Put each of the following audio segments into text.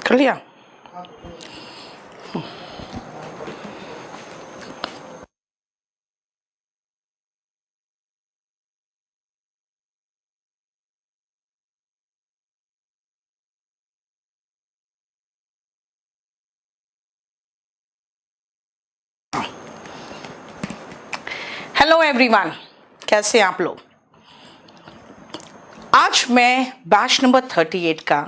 कर लिया। Hello everyone, कैसे हैं आप लोग। आज मैं बैच नंबर 38 का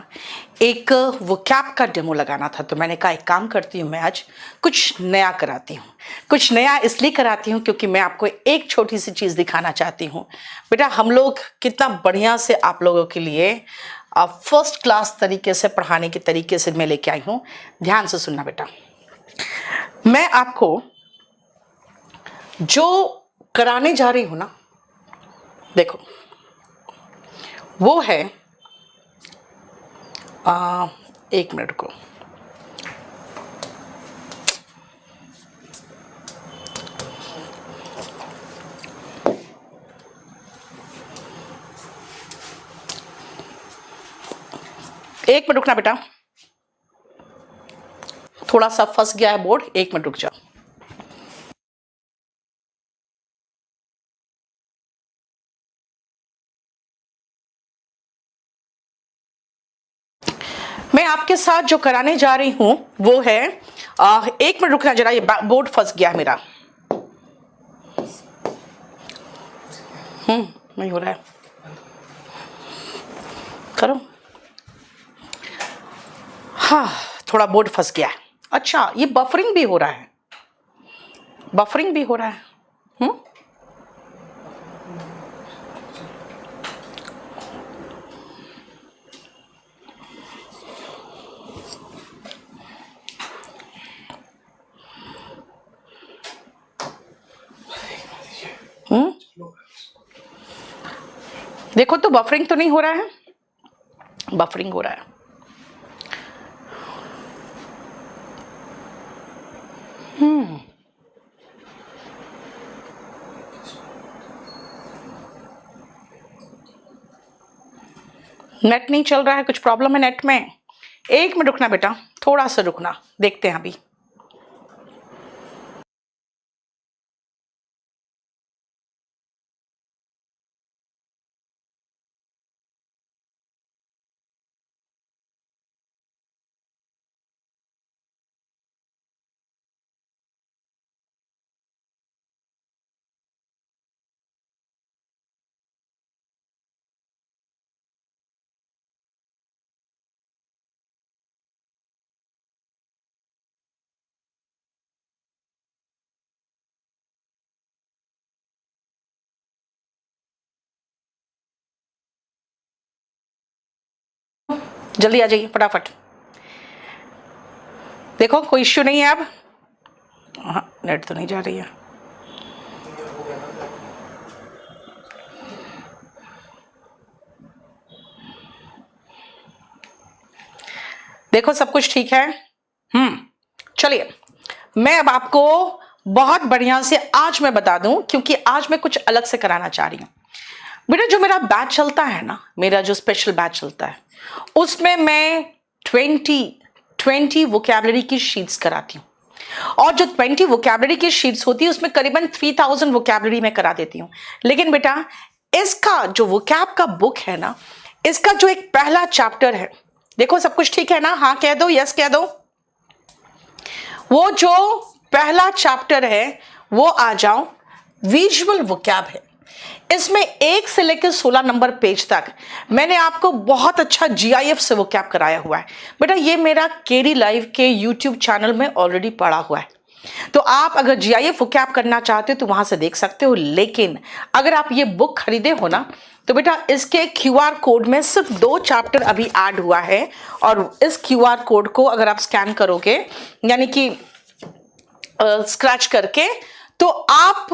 एक वोकैब का डेमो लगाना था, तो मैंने कहा एक काम करती हूँ, मैं आज कुछ नया कराती हूँ। कुछ नया इसलिए कराती हूँ क्योंकि मैं आपको एक छोटी सी चीज़ दिखाना चाहती हूँ। बेटा, हम लोग कितना बढ़िया से आप लोगों के लिए फर्स्ट क्लास तरीके से पढ़ाने के तरीके से मैं लेके आई हूँ। ध्यान से सुनना बेटा, मैं आपको जो कराने जा रही हूँ ना, देखो वो है एक मिनट को, एक मिनट रुकना बेटा, थोड़ा सा फंस गया है बोर्ड, एक मिनट रुक जाओ। मैं आपके साथ जो कराने जा रही हूं वो है एक मिनट रुकना जरा, ये बोर्ड फंस गया मेरा। नहीं हो रहा है, करो। हाँ, थोड़ा बोर्ड फंस गया है। अच्छा, ये बफरिंग भी हो रहा है, बफरिंग भी हो रहा है। देखो तो बफरिंग तो नहीं हो रहा है, बफरिंग हो रहा है। नेट नहीं चल रहा है, कुछ प्रॉब्लम है नेट में। एक मिनट रुकना बेटा, थोड़ा सा रुकना, देखते हैं अभी। जल्दी आ जाइए फटाफट। देखो कोई इश्यू नहीं है अब। हाँ, नेट तो नहीं जा रही है। देखो सब कुछ ठीक है। चलिए, मैं अब आपको बहुत बढ़िया से आज मैं बता दूं, क्योंकि आज मैं कुछ अलग से कराना चाह रही हूं। बेटा, जो मेरा बैच चलता है ना, मेरा जो स्पेशल बैच चलता है, उसमें मैं 20 वोकैबुलरी की शीट्स कराती हूँ। और जो 20 वोकैबुलरी की शीट्स होती है उसमें करीबन 3000 वोकैबुलरी मैं करा देती हूँ। लेकिन बेटा, इसका जो वोकैब का बुक है ना, इसका जो एक पहला चैप्टर है, देखो सब कुछ ठीक है ना, हाँ कह दो, यस कह दो। वो जो पहला चैप्टर है वो आ जाओ, विजुअल वोकैब है। इसमें 1 से लेकर 16 नंबर पेज तक मैंने आपको बहुत अच्छा जीआईएफ से वोकैब कराया हुआ है। बेटा, ये मेरा केडी लाइव के यूट्यूब चैनल में ऑलरेडी पड़ा हुआ है, तो आप अगर जीआईएफ वोकैब करना चाहते हो तो वहां से देख सकते हो। लेकिन अगर आप ये बुक खरीदे हो ना, तो बेटा इसके क्यूआर कोड में सिर्फ 2 चैप्टर अभी ऐड हुआ है, और इस क्यूआर कोड को अगर आप स्कैन करोगे, यानी कि स्क्रैच करके, तो आप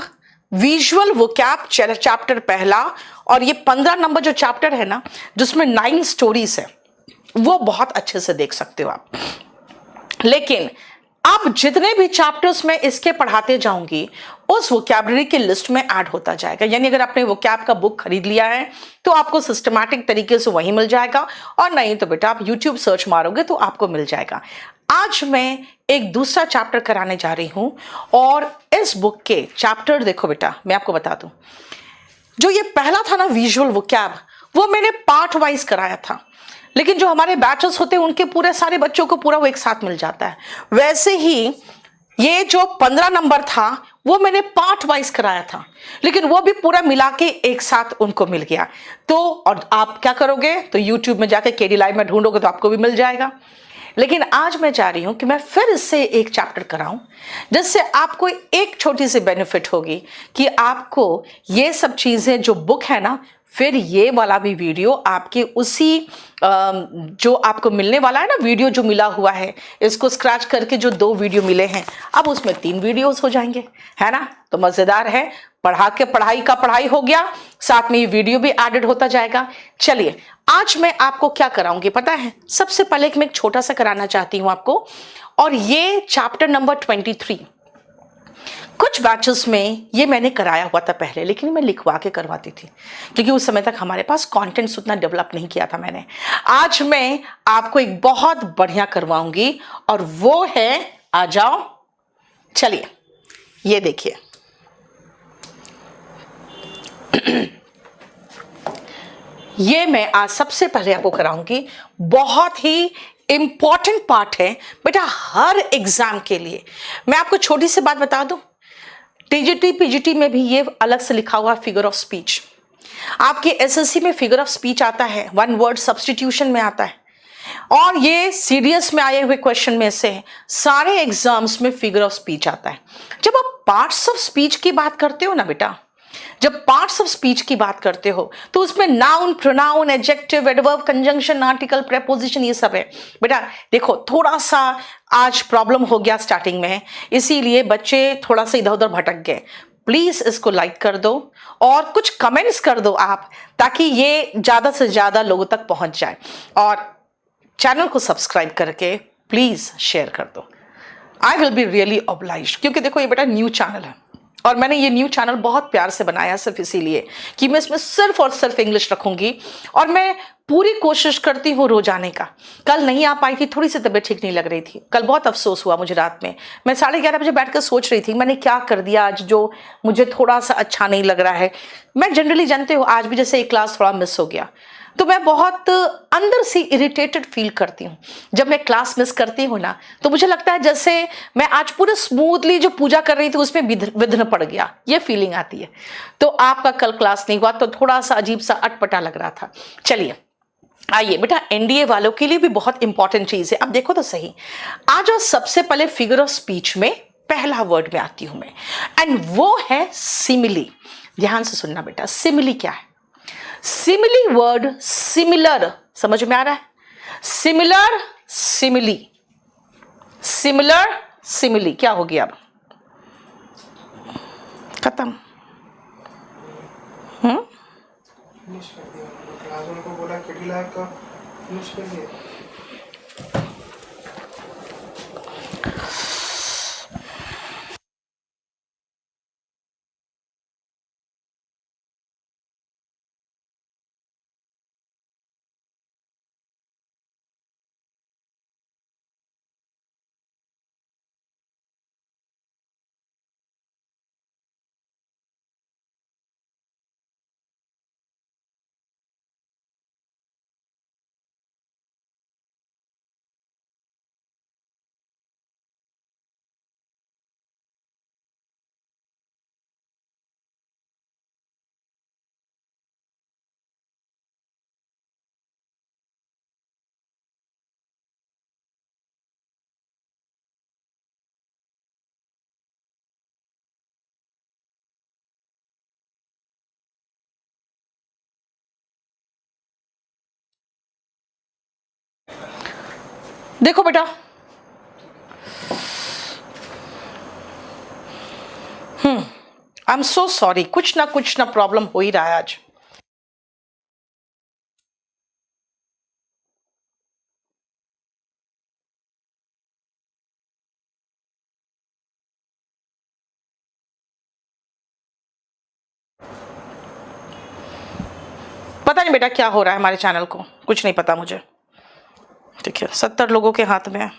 विजुअल वोकैब चैप्टर पहला और ये 15 नंबर जो चैप्टर है ना, जिसमें 9 स्टोरीज है, वो बहुत अच्छे से देख सकते हो आप। लेकिन अब जितने भी चैप्टर्स मैं इसके पढ़ाते जाऊंगी उस वोकैबुलरी की लिस्ट में ऐड होता जाएगा। यानी अगर आपने वोकैब का बुक खरीद लिया है तो आपको सिस्टमैटिक तरीके से वही मिल जाएगा, और नहीं तो बेटा आप यूट्यूब सर्च मारोगे तो आपको मिल जाएगा। आज मैं एक दूसरा चैप्टर कराने जा रही हूं, और इस बुक के चैप्टर देखो बेटा, मैं आपको बता दूं, जो ये पहला था ना विजुअल वोकैब, वो मैंने पार्ट वाइज कराया था, लेकिन जो हमारे बैचेस होते हैं उनके पूरे सारे बच्चों को पूरा वो एक साथ मिल जाता है। वैसे ही ये जो 15 नंबर था वो मैंने पार्ट वाइज कराया था, लेकिन वो भी पूरा मिला के एक साथ उनको मिल गया। तो और आप क्या करोगे, तो यूट्यूब में जाके केडी लाइव में ढूंढोगे तो आपको भी मिल जाएगा। लेकिन आज मैं चाह रही हूं कि मैं फिर इससे एक चैप्टर कराऊं, जिससे आपको एक छोटी सी बेनिफिट होगी कि आपको ये सब चीजें जो बुक है ना, फिर ये वाला भी वीडियो आपके उसी जो आपको मिलने वाला है ना, वीडियो जो मिला हुआ है, इसको स्क्रैच करके जो 2 वीडियो मिले हैं, अब उसमें 3 वीडियोस हो जाएंगे, है ना। तो मजेदार है, पढ़ा के पढ़ाई का पढ़ाई हो गया, साथ में ये वीडियो भी एडेड होता जाएगा। चलिए आज मैं आपको क्या कराऊंगी पता है, सबसे पहले मैं एक छोटा सा कराना चाहती हूं आपको, और ये चैप्टर नंबर 23। कुछ बैचेस में ये मैंने कराया हुआ था पहले, लेकिन मैं लिखवा के करवाती थी क्योंकि उस समय तक हमारे पास कंटेंट्स उतना डेवलप नहीं किया था मैंने। आज मैं आपको एक बहुत बढ़िया करवाऊंगी, और वो है, आ जाओ, चलिए ये देखिए। ये मैं आज सबसे पहले आपको कराऊंगी, बहुत ही इंपॉर्टेंट पार्ट है बेटा हर एग्जाम के लिए। मैं आपको छोटी सी बात बता दूं, टीजीटी पीजीटी में भी ये अलग से लिखा हुआ फिगर ऑफ स्पीच, आपके एसएससी में फिगर ऑफ स्पीच आता है, 1 वर्ड सब्स्टिट्यूशन में आता है, और ये सीडीएस में आए हुए क्वेश्चन में से सारे एग्जाम्स में फिगर ऑफ स्पीच आता है। जब आप पार्ट्स ऑफ स्पीच की बात करते हो ना बेटा, जब पार्ट्स ऑफ स्पीच की बात करते हो तो उसमें noun, pronoun, adjective, adverb, conjunction, article, preposition, ये सब है बेटा। देखो थोड़ा सा आज प्रॉब्लम हो गया स्टार्टिंग में, इसीलिए बच्चे थोड़ा सा इधर उधर भटक गए। प्लीज इसको लाइक कर दो और कुछ कमेंट्स कर दो आप, ताकि ये ज्यादा से ज्यादा लोगों तक पहुंच जाए, और चैनल को सब्सक्राइब करके प्लीज शेयर कर दो। I will be really obliged, क्योंकि देखो ये बेटा न्यू चैनल है, और मैंने ये न्यू चैनल बहुत प्यार से बनाया सिर्फ इसीलिए कि मैं इसमें सिर्फ और सिर्फ इंग्लिश रखूंगी, और मैं पूरी कोशिश करती हूँ रोज आने का। कल नहीं आ पाई थी, थोड़ी सी तबीयत ठीक नहीं लग रही थी, कल बहुत अफसोस हुआ मुझे रात में। मैं 11:30 बजे बैठ कर सोच रही थी मैंने क्या कर दिया आज जो मुझे थोड़ा सा अच्छा नहीं लग रहा है। मैं जनरली जानते हो आज भी जैसे एक क्लास थोड़ा मिस हो गया, तो मैं बहुत अंदर से इरिटेटेड फील करती हूँ। जब मैं क्लास मिस करती हूँ ना, तो मुझे लगता है जैसे मैं आज पूरे स्मूथली जो पूजा कर रही थी उसमें विघ्न पड़ गया, ये फीलिंग आती है। तो आपका कल क्लास नहीं हुआ तो थोड़ा सा अजीब सा अटपटा लग रहा था। चलिए आइए बेटा, एनडीए वालों के लिए भी बहुत इंपॉर्टेंट चीज है। अब देखो तो सही, आज और सबसे पहले फिगर ऑफ स्पीच में पहला वर्ड में आती हूं मैं, एंड वो है सिमिली। ध्यान से सुनना बेटा, सिमिली क्या है? सिमिली वर्ड सिमिलर, समझ में आ रहा है? सिमिलर, सिमिली, सिमिलर, सिमिली क्या हो गया? अब खत्म। फिनिश कर दिया क्लास, उनको बोला केडी लाइव का फिनिश कर दिया। देखो बेटा, आई एम सो सॉरी, कुछ ना प्रॉब्लम हो ही रहा है आज। पता नहीं बेटा क्या हो रहा है हमारे चैनल को, कुछ नहीं पता मुझे। ठीक है, 70 लोगों के हाथ में है।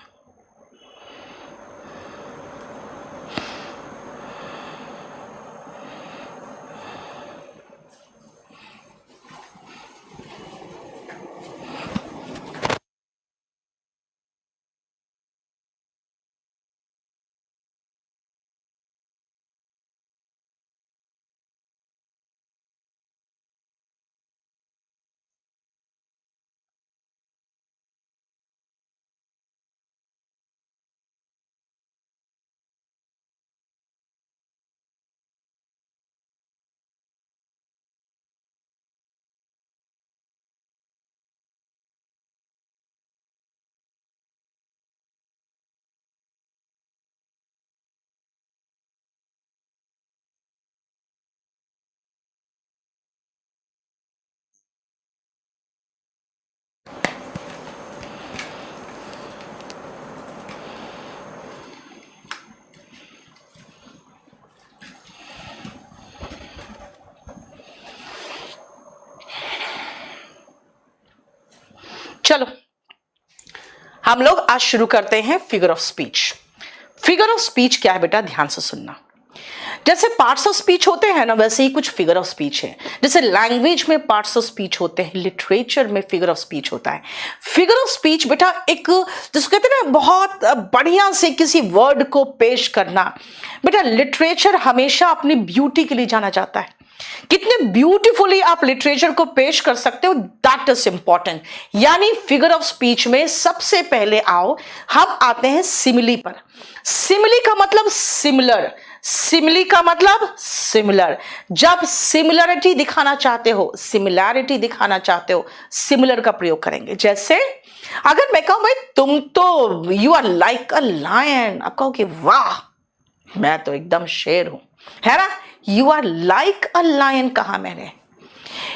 चलो हम लोग आज शुरू करते हैं figure of speech. Figure of speech क्या है बेटा, ध्यान से सुनना। जैसे पार्ट्स ऑफ स्पीच होते हैं ना, वैसे ही कुछ फिगर ऑफ स्पीच है। जैसे लैंग्वेज में पार्ट्स ऑफ स्पीच होते हैं, लिटरेचर में फिगर ऑफ स्पीच होता है। फिगर ऑफ स्पीच बेटा एक, जिसको कहते हैं ना, बहुत बढ़िया से किसी वर्ड को पेश करना। बेटा लिटरेचर हमेशा अपनी ब्यूटी के लिए जाना जाता है। कितने ब्यूटीफुली आप लिटरेचर को पेश कर सकते हो, दैट इज इंपॉर्टेंट। यानी फिगर ऑफ स्पीच में सबसे पहले आओ, हम आते हैं सिमिली पर। सिमिली का मतलब सिमिलर, सिमिली का मतलब सिमिलर। जब सिमिलरिटी दिखाना चाहते हो, सिमिलैरिटी दिखाना चाहते हो, सिमिलर का प्रयोग करेंगे। जैसे अगर मैं कहूं भाई तुम तो you are like a lion, आप कहो कि वाह मैं तो एकदम शेर हूं, है ना। You are like a lion कहा मैंने।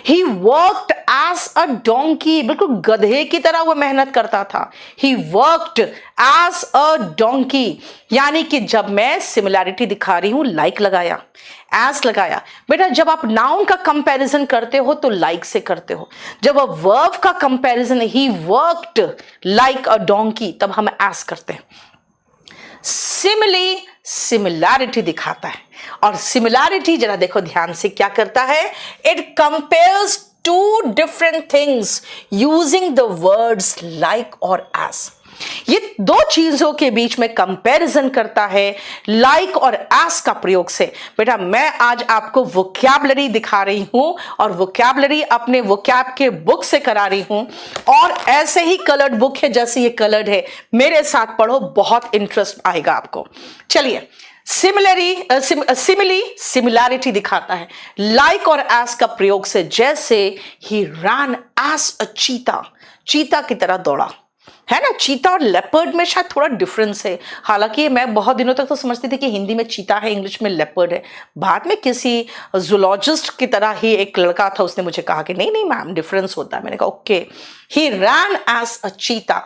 He worked as a donkey, बिल्कुल गधे की तरह वो मेहनत करता था। He worked as a donkey, यानी कि जब मैं सिमिलैरिटी दिखा रही हूं, लाइक लगाया, एज लगाया। बेटा जब आप नाउन का कंपैरिजन करते हो तो लाइक से करते हो। जब आप वर्ब का comparison, he worked like a donkey, तब हम एज करते हैं। सिमिली सिमिलैरिटी दिखाता है, और सिमिलैरिटी जरा देखो ध्यान से क्या करता है, it compares two different things using the words like और एज। ये दो चीजों के बीच में कंपैरिजन करता है लाइक और एज का प्रयोग से। बेटा मैं आज आपको वोकैबुलरी दिखा रही हूं, और वोकैबुलरी अपने वोकैब के बुक से करा रही हूं, और ऐसे ही कलर्ड बुक है जैसे ये कलर्ड है। मेरे साथ पढ़ो, बहुत इंटरेस्ट आएगा आपको। चलिए, सिमिली सिमिलैरिटी दिखाता है लाइक और एज का प्रयोग से। जैसे ही रैन एज अ चीता, चीता की तरह दौड़ा, है ना। चीता और लेपर्ड में शायद थोड़ा डिफरेंस है। हालांकि मैं बहुत दिनों तक तो समझती थी कि हिंदी में चीता है, इंग्लिश में लेपर्ड है। बाद में किसी जूलॉजिस्ट की तरह ही एक लड़का था, उसने मुझे कहा कि नहीं नहीं मैम डिफरेंस होता है। मैंने कहा okay. He rain as a cheetah,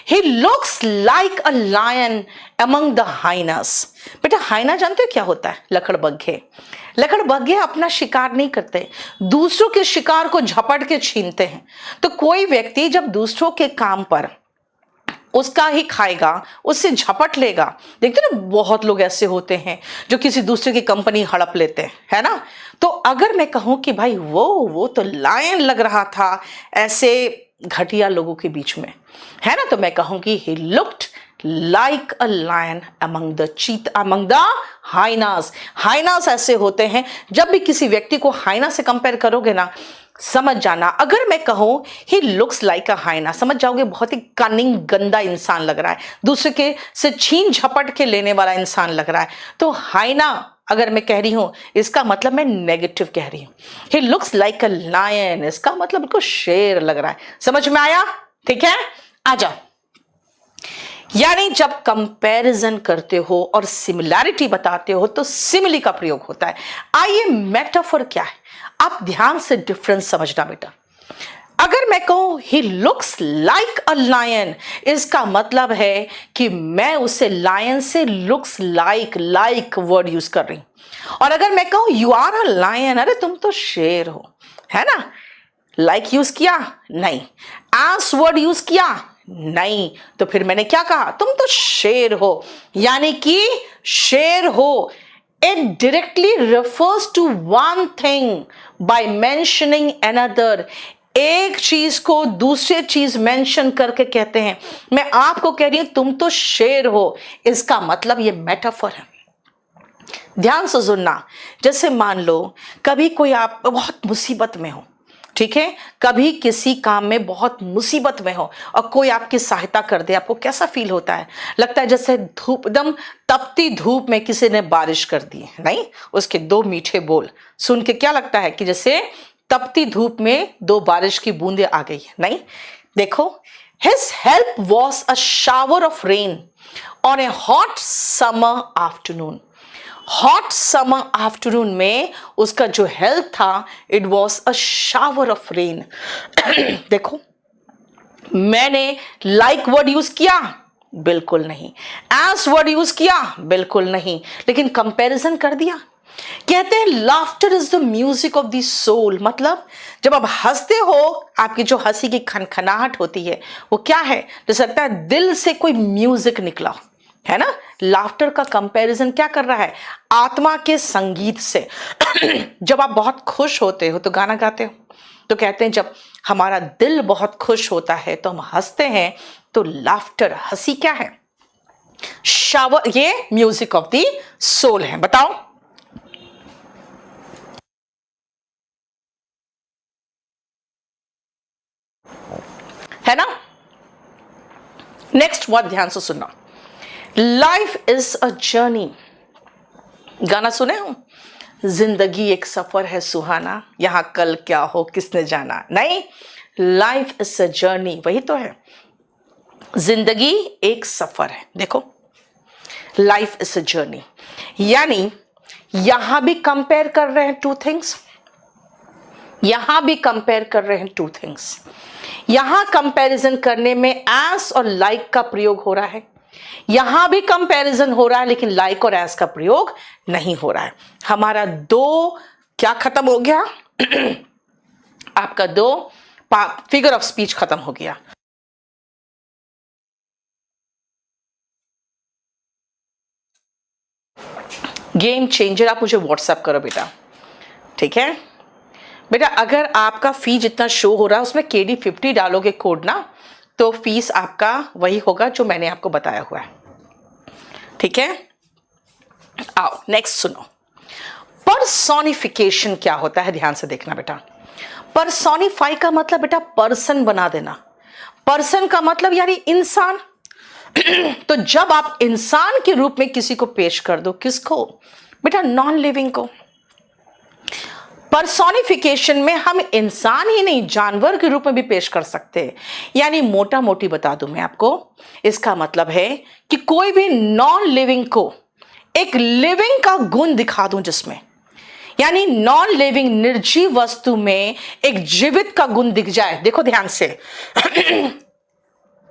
he looks like a lion among the hyenas. बेटा हाइना जानते हो क्या होता है? लकड़बग्घे। लकड़बग्घे अपना शिकार नहीं करते, दूसरों के शिकार को झपट के छीनते हैं। तो कोई व्यक्ति जब दूसरों के काम पर उसका ही खाएगा, उससे झपट लेगा। देखते ना बहुत लोग ऐसे होते हैं जो किसी दूसरे की कंपनी हड़प लेते हैं, है ना। तो अगर मैं कहूं कि भाई वो तो लायन लग रहा था ऐसे घटिया लोगों के बीच में, है ना, तो मैं कहूंगी he looked like a lion among the hyenas. Hyenas ऐसे होते हैं, जब भी किसी व्यक्ति को हाइना से कंपेयर करोगे ना, समझ जाना। अगर मैं कहूं ही लुक्स लाइक अ हाइना, समझ जाओगे बहुत ही कनिंग गंदा इंसान लग रहा है, दूसरे के से छीन झपट के लेने वाला इंसान लग रहा है। तो हाइना अगर मैं कह रही हूं, इसका मतलब मैं नेगेटिव कह रही हूं। He looks like a lion, इसका मतलब बिल्कुल शेर लग रहा है। समझ में आया? ठीक है, आ जाओ। यानी जब कंपैरिजन करते हो और सिमिलैरिटी बताते हो तो सिमिली का प्रयोग होता है। आइए मेटाफर क्या है, आप ध्यान से डिफरेंस समझना बेटा। अगर मैं कहूं he looks like a lion, इसका मतलब है कि मैं उसे लायन से लुक्स लाइक वर्ड यूज कर रही हूं। और अगर मैं कहूं यू आर अ लायन, अरे तुम तो शेर हो, है ना। लाइक यूज किया? नहीं। एस वर्ड यूज किया? नहीं। तो फिर मैंने क्या कहा? तुम तो शेर हो, यानी कि शेर हो। It directly refers to one thing by mentioning another. एक चीज को दूसरे चीज मेंशन करके कहते हैं। मैं आपको कह रही हूं तुम तो शेर हो, इसका मतलब ये मेटाफर है। ध्यान से सुनना। जैसे मान लो कभी कोई आप बहुत मुसीबत में हो, ठीक है, कभी किसी काम में बहुत मुसीबत में हो और कोई आपकी सहायता कर दे, आपको कैसा फील होता है? लगता है जैसे धूप, एकदम तपती धूप में किसी ने बारिश कर दी है। नहीं, उसके दो मीठे बोल सुन के क्या लगता है कि जैसे तपती धूप में दो बारिश की बूंदें आ गई है। नहीं, देखो, his help was a shower of rain on A hot summer afternoon. Hot summer afternoon में उसका जो हेल्प था, it was a shower of rain. देखो, मैंने लाइक वर्ड यूज किया? बिल्कुल नहीं। एस वर्ड यूज किया? बिल्कुल नहीं। लेकिन कंपैरिजन कर दिया। कहते हैं laughter is the music of the soul. मतलब जब आप हंसते हो, आपकी जो हंसी की खनखनाहट होती है वो क्या है? जैसे लगता है दिल से कोई म्यूजिक निकला, है ना। लाफ्टर का कंपैरिजन क्या कर रहा है? आत्मा के संगीत से। जब आप बहुत खुश होते हो तो गाना गाते हो, तो कहते हैं जब हमारा दिल बहुत खुश होता है तो हम हंसते हैं। तो लाफ्टर, हंसी क्या है? शावर, ये म्यूजिक ऑफ द सोल है। बताओ, है ना। नेक्स्ट वर्ड ध्यान से सुनना। Life is a journey. गाना सुने हो? जिंदगी एक सफर है सुहाना, यहां कल क्या हो किसने जाना। नहीं, लाइफ इज अ जर्नी, वही तो है। जिंदगी एक सफर है। देखो, लाइफ इज अ जर्नी, यानी यहां भी कंपेयर कर रहे हैं टू थिंग्स। यहां भी कंपेयर कर रहे हैं टू थिंग्स। यहां कंपैरिजन करने में एस और लाइक का प्रयोग हो रहा है, यहां भी कंपैरिजन हो रहा है, लेकिन लाइक और एस का प्रयोग नहीं हो रहा है। हमारा दो क्या खत्म हो गया? आपका दो फिगर ऑफ स्पीच खत्म हो गया। गेम चेंजर आप मुझे व्हाट्सएप करो बेटा, ठीक है बेटा। अगर आपका फी जितना शो हो रहा है उसमें KD50 डालोगे कोड ना, तो फीस आपका वही होगा जो मैंने आपको बताया हुआ है, ठीक है। आओ नेक्स्ट सुनो। पर्सोनिफिकेशन क्या होता है? ध्यान से देखना बेटा। पर्सोनिफाई का मतलब बेटा पर्सन बना देना। पर्सन का मतलब यानी इंसान। तो जब आप इंसान के रूप में किसी को पेश कर दो, किसको बेटा? नॉन लिविंग को। पर्सोनिफिकेशन में हम इंसान ही नहीं, जानवर के रूप में भी पेश कर सकते हैं। यानी मोटा मोटी बता दूं मैं आपको, इसका मतलब है कि कोई भी नॉन लिविंग को एक लिविंग का गुण दिखा दूं, जिसमें यानी नॉन लिविंग निर्जीव वस्तु में एक जीवित का गुण दिख जाए। देखो ध्यान से।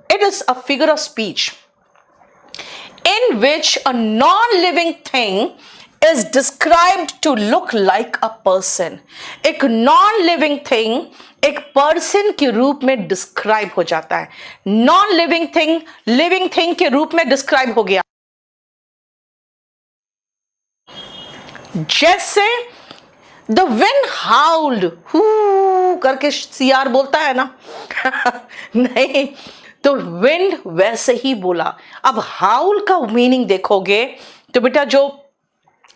It is a figure of speech in which a non-living thing is described to look like a person. एक non-living thing एक person के रूप में describe हो जाता है। non-living thing living thing के रूप में describe हो गया। जैसे the wind howled, हू करके CR बोलता है ना। नहीं, तो विंड वैसे ही बोला। अब हाउल का मीनिंग देखोगे तो बेटा जो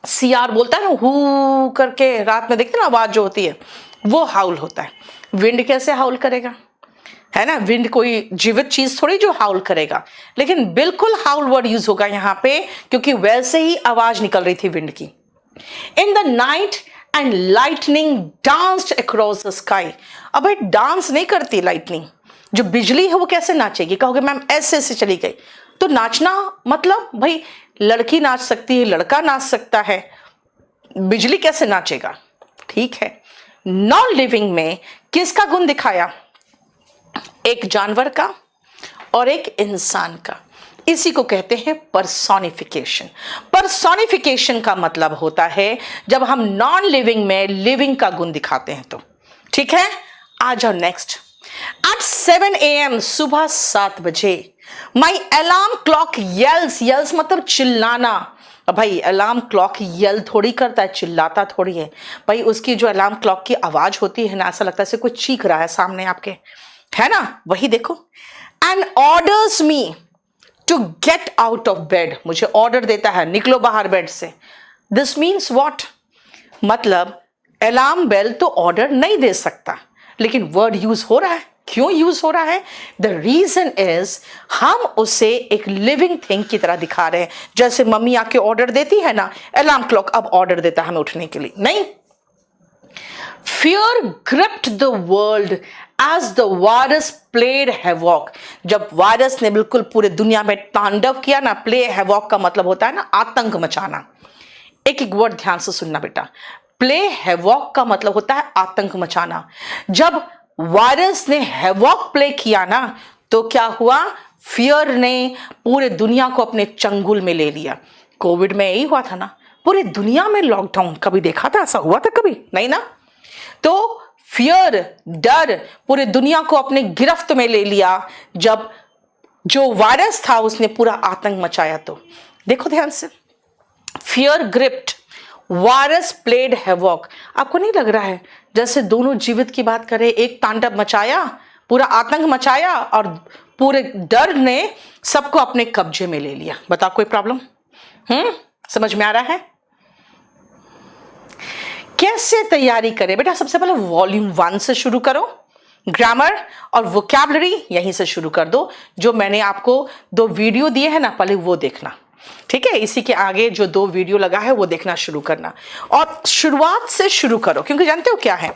CR बोलता है ना, हू करके रात में देखते ना आवाज जो होती है, वो हाउल होता है। विंड कैसे हाउल करेगा? है ना, विंड कोई जीवित चीज थोड़ी जो हाउल करेगा, लेकिन बिल्कुल हाउल वर्ड यूज होगा यहां पे, क्योंकि वैसे ही आवाज निकल रही थी विंड की। In the night and lightning danced across the sky. अब भाई डांस नहीं करती लाइटनिंग, जो बिजली है वो कैसे नाचेगी? कहोगे मैम ऐसे ऐसे चली गई। तो नाचना मतलब भाई लड़की नाच सकती है, लड़का नाच सकता है, बिजली कैसे नाचेगा? ठीक है। नॉन लिविंग में किसका गुण दिखाया? एक जानवर का और एक इंसान का। इसी को कहते हैं पर्सोनिफिकेशन। पर्सोनिफिकेशन का मतलब होता है जब हम नॉन लिविंग में लिविंग का गुण दिखाते हैं। तो ठीक है, आ जाओ नेक्स्ट। एट 7 AM, सुबह 7 बजे, माई अलार्म क्लॉक येल्स। येल्स मतलब चिल्लाना। अब भाई अलार्म क्लॉक येल थोड़ी करता है, चिल्लाता थोड़ी है भाई। उसकी जो अलार्म क्लॉक की आवाज होती है ना, ऐसा लगता है जैसे कोई चीख रहा है सामने आपके, है ना, वही देखो। And orders me to get out of bed, मुझे ऑर्डर देता है निकलो बाहर बेड से। दिस मीन्स वॉट, मतलब अलार्म बेल तो ऑर्डर नहीं दे सकता, लेकिन वर्ड यूज हो रहा है। क्यों यूज हो रहा है? द रीजन इज हम उसे एक लिविंग थिंग की तरह दिखा रहे हैं। जैसे मम्मी आके ऑर्डर देती है ना, अलार्म क्लॉक अब ऑर्डर देता है हमें उठने के लिए, नहीं। Fear gripped the world as the virus played havoc। जब वायरस ने बिल्कुल पूरे दुनिया में तांडव किया ना, प्ले हैवॉक का मतलब होता है ना आतंक मचाना। एक एक वर्ड ध्यान से सुनना बेटा, प्ले हैवॉक का मतलब होता है आतंक मचाना। जब वायरस ने हैवॉक प्ले किया ना, तो क्या हुआ? फियर ने पूरे दुनिया को अपने चंगुल में ले लिया। कोविड में यही हुआ था ना, पूरे दुनिया में लॉकडाउन। कभी देखा था ऐसा हुआ था? कभी नहीं ना। तो फियर, डर पूरे दुनिया को अपने गिरफ्त में ले लिया जब जो वायरस था उसने पूरा आतंक मचाया। तो देखो ध्यान से, fear gripped, virus played havoc. आपको नहीं लग रहा है जैसे दोनों जीवित की बात करें, एक तांडव मचाया, पूरा आतंक मचाया और पूरे डर ने सबको अपने कब्जे में ले लिया। बताओ कोई प्रॉब्लम? समझ में आ रहा है? कैसे तैयारी करें बेटा? सबसे पहले वॉल्यूम 1 से शुरू करो, ग्रामर और वोकैबुलरी यहीं से शुरू कर दो। जो मैंने आपको 2 वीडियो दिए हैं ना, पहले वो देखना, ठीक है? इसी के आगे जो 2 वीडियो लगा है वो देखना शुरू करना, और शुरुआत से शुरू करो। क्योंकि जानते हो क्या है,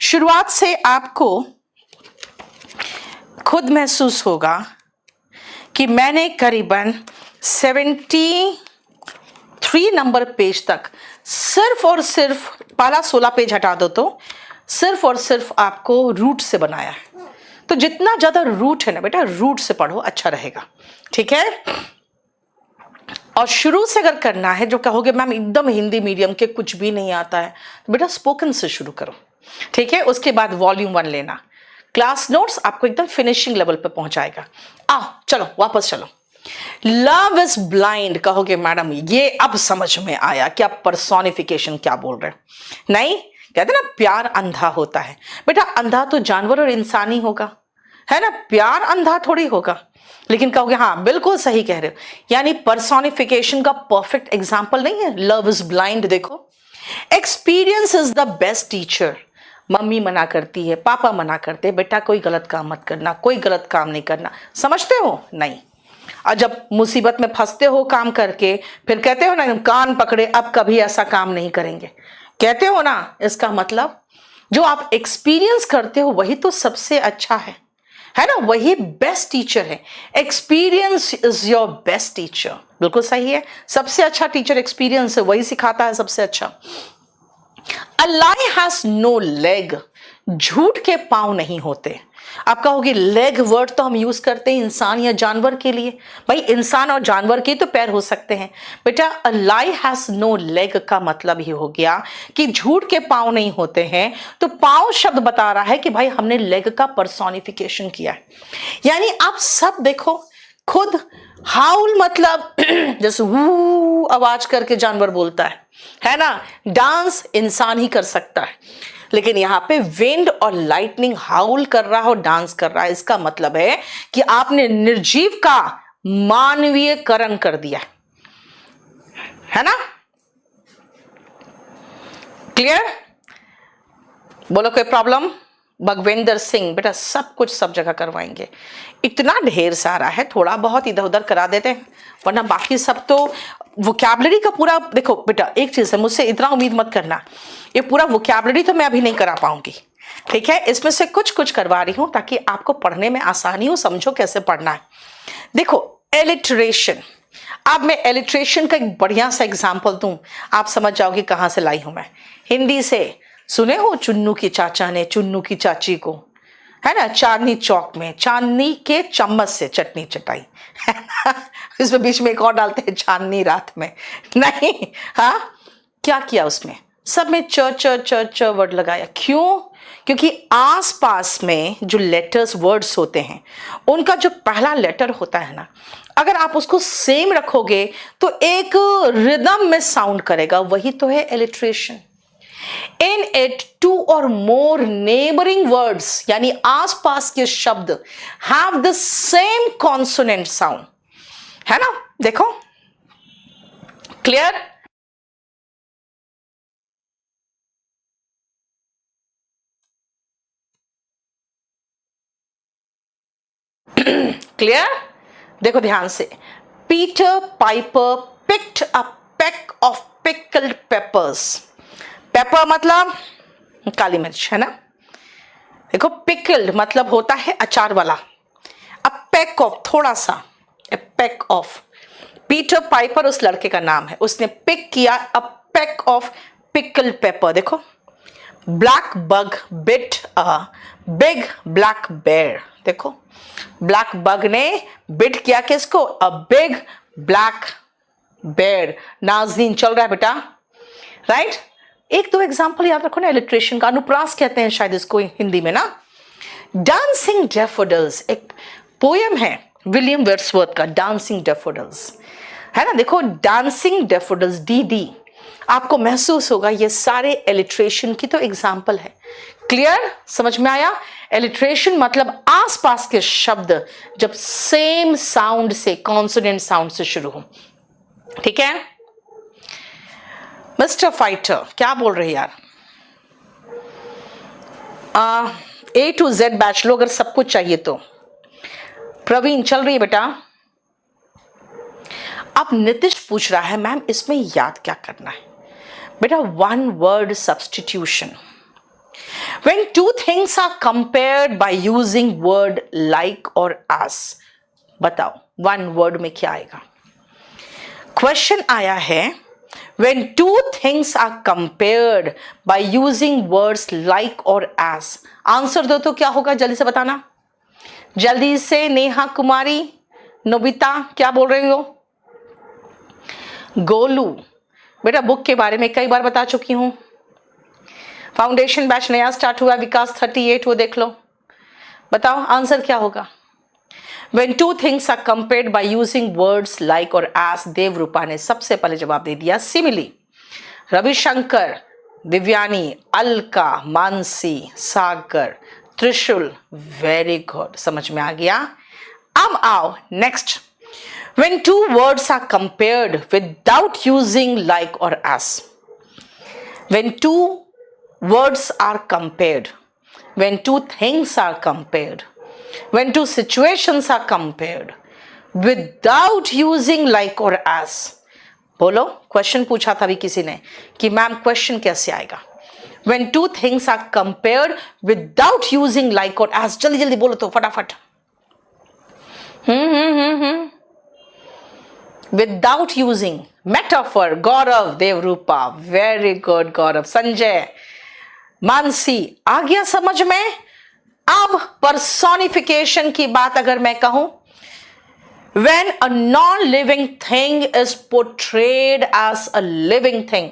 शुरुआत से आपको खुद महसूस होगा कि मैंने करीबन 73 नंबर पेज तक सिर्फ और सिर्फ, पहला 16 पेज हटा दो तो सिर्फ और सिर्फ आपको रूट से बनाया है। तो जितना ज्यादा रूट है ना बेटा, रूट से पढ़ो, अच्छा रहेगा, ठीक है? और शुरू से अगर करना है, जो कहोगे मैम एकदम हिंदी मीडियम के कुछ भी नहीं आता है, तो बेटा स्पोकन से शुरू करो, ठीक है? उसके बाद वॉल्यूम 1 लेना। क्लास नोट्स आपको एकदम फिनिशिंग लेवल पे पहुंचाएगा। आओ चलो वापस चलो। लव इज ब्लाइंड, कहोगे मैडम ये अब समझ में आया कि आप पर्सोनिफिकेशन क्या बोल रहे हैं। नहीं, कहते ना प्यार अंधा होता है। बेटा अंधा तो जानवर और इंसान ही होगा, है ना, प्यार अंधा थोड़ी होगा। लेकिन कहोगे हाँ बिल्कुल सही कह रहे हो, यानी पर्सोनिफिकेशन का परफेक्ट एग्जाम्पल नहीं है लव इज ब्लाइंड। देखो, experience is the best teacher. Mummy मना करती है, पापा मना करते हैं, बेटा कोई गलत काम मत करना, कोई गलत काम नहीं करना, समझते हो? नहीं। और जब मुसीबत में फंसते हो काम करके, फिर कहते हो ना कान पकड़े अब कभी ऐसा काम नहीं करेंगे, कहते हो ना, इसका मतलब जो आप एक्सपीरियंस करते हो वही तो सबसे अच्छा है ना, वही बेस्ट टीचर है। Experience is your best teacher, बिल्कुल सही है। सबसे अच्छा टीचर एक्सपीरियंस है, वही सिखाता है सबसे अच्छा। A lie has no leg, झूठ के पांव नहीं होते। आप कहोगे लेग वर्ड तो हम यूज करते हैं इंसान या जानवर के लिए, भाई इंसान और जानवर के तो पैर हो सकते हैं। बेटा a lie has no leg का मतलब ही हो गया कि झूठ के पांव नहीं होते हैं। तो पांव शब्द बता रहा है कि भाई हमने लेग का पर्सोनिफिकेशन किया है। यानी आप सब देखो खुद, हाउल मतलब जैसे वू आवाज करके जानवर बोलता है ना, डांस इंसान ही कर सकता है, लेकिन यहाँ पे विंड और लाइटनिंग हाउल कर रहा हो, डांस कर रहा है, इसका मतलब है कि आपने निर्जीव का मानवीयकरण कर दिया, है ना? क्लियर? बोलो कोई प्रॉब्लम? भगविंदर सिंह, बेटा सब कुछ सब जगह करवाएंगे, इतना ढेर सारा है, थोड़ा बहुत इधर उधर करा देते हैं, वरना बाकी सब तो वोकैबुलरी का पूरा। देखो बेटा एक चीज है, मुझसे इतना उम्मीद मत करना, ये पूरा वोकैबुलरी तो मैं अभी नहीं करा पाऊंगी, ठीक है? इसमें से कुछ कुछ करवा रही हूं ताकि आपको पढ़ने में आसानी हो, समझो कैसे पढ़ना है। देखो एलिट्रेशन, अब मैं एलिट्रेशन का एक बढ़िया सा एग्जाम्पल दूं, आप समझ जाओगे कहां से लाई हूं मैं। हिंदी से सुने हो, चुन्नू की चाचा ने चुन्नू की चाची को, है ना, चांदनी चौक में चांदनी के चम्मच से चटनी चटाई, है ना? इसमें बीच में एक और डालते हैं चांदनी रात में, नहीं, हाँ क्या किया उसमें, सब में च च च च वर्ड लगाया। क्यों? क्योंकि आसपास में जो लेटर्स वर्ड्स होते हैं उनका जो पहला लेटर होता है ना, अगर आप उसको सेम रखोगे तो एक रिदम में साउंड करेगा, वही तो है एलिट्रेशन। इन इट टू और मोर नेबरिंग वर्ड्स यानी आसपास के शब्द have the same consonant sound, है ना। देखो क्लियर। क्लियर। देखो ध्यान से, Peter Piper picked a peck of pickled papers. Paper मतलब काली मिर्च, है ना। देखो पिकल्ड मतलब होता है अचार वाला, अ पेक ऑफ थोड़ा सा, a peck of. Peter Piper उस लड़के का नाम है, उसने पिक किया a peck of pickled pepper. देखो, black bug bit a big black bear. देखो, ब्लैक बग ने बिट किया किसको? A big black bear. Nazneen चल रहा है बेटा, राइट। एक दो एग्जाम्पल याद रखो ना इलिट्रेशन का, अनुप्रास कहते हैं शायद इसको हिंदी में ना। डांसिंग डैफोडिल्स एक पोयम है विलियम वर्ड्सवर्थ का, डांसिंग डैफोडिल्स, है ना। देखो डांसिंग डैफोडिल्स, डी आपको महसूस होगा ये सारे एलिट्रेशन की तो एग्जाम्पल है। क्लियर, समझ में आया। एलिट्रेशन मतलब आसपास के शब्द जब सेम साउंड से, कॉन्सोनेंट साउंड से शुरू हो, ठीक है। मिस्टर फाइटर क्या बोल रहे यार? A to Z बैच लो अगर सब कुछ चाहिए तो। प्रवीण चल रही है बेटा। अब नितिश पूछ रहा है मैम इसमें याद क्या करना है? बेटा one word substitution. When two things are compared by using word like or as, बताओ वन वर्ड में क्या आएगा? क्वेश्चन आया है when two things are compared by using words like or as, answer दो तो क्या होगा, जल्दी से बताना, जल्दी से। नेहा कुमारी, नोबिता क्या बोल रही हो? गोलू बेटा बुक के बारे में कई बार बता चुकी हूं। फाउंडेशन बैच नया स्टार्ट हुआ, विकास 38, वो देख लो। बताओ आंसर क्या होगा? When two things are compared by using words like or as, Devrupa ने सबसे पहले जवाब दे दिया सिमिली। रविशंकर, दिव्यानी, अलका, मानसी, सागर, त्रिशूल, वेरी गुड, समझ में आ गया। अब आओ next. When two words are compared without using like or as, when two words are compared, when two things are compared, when two situations are compared without using like or as, बोलो question पूछा था अभी किसी ने कि ma'am question कैसे आएगा? When two things are compared without using like or as, जल्दी जल्दी बोलो तो फटाफट। Without using, metaphor, गौरव, देवरूपा, वेरी गुड गौरव, संजय, मानसी, आ गया समझ में। अब पर्सोनिफिकेशन की बात अगर मैं कहूं, when a non-living thing is portrayed as a living thing,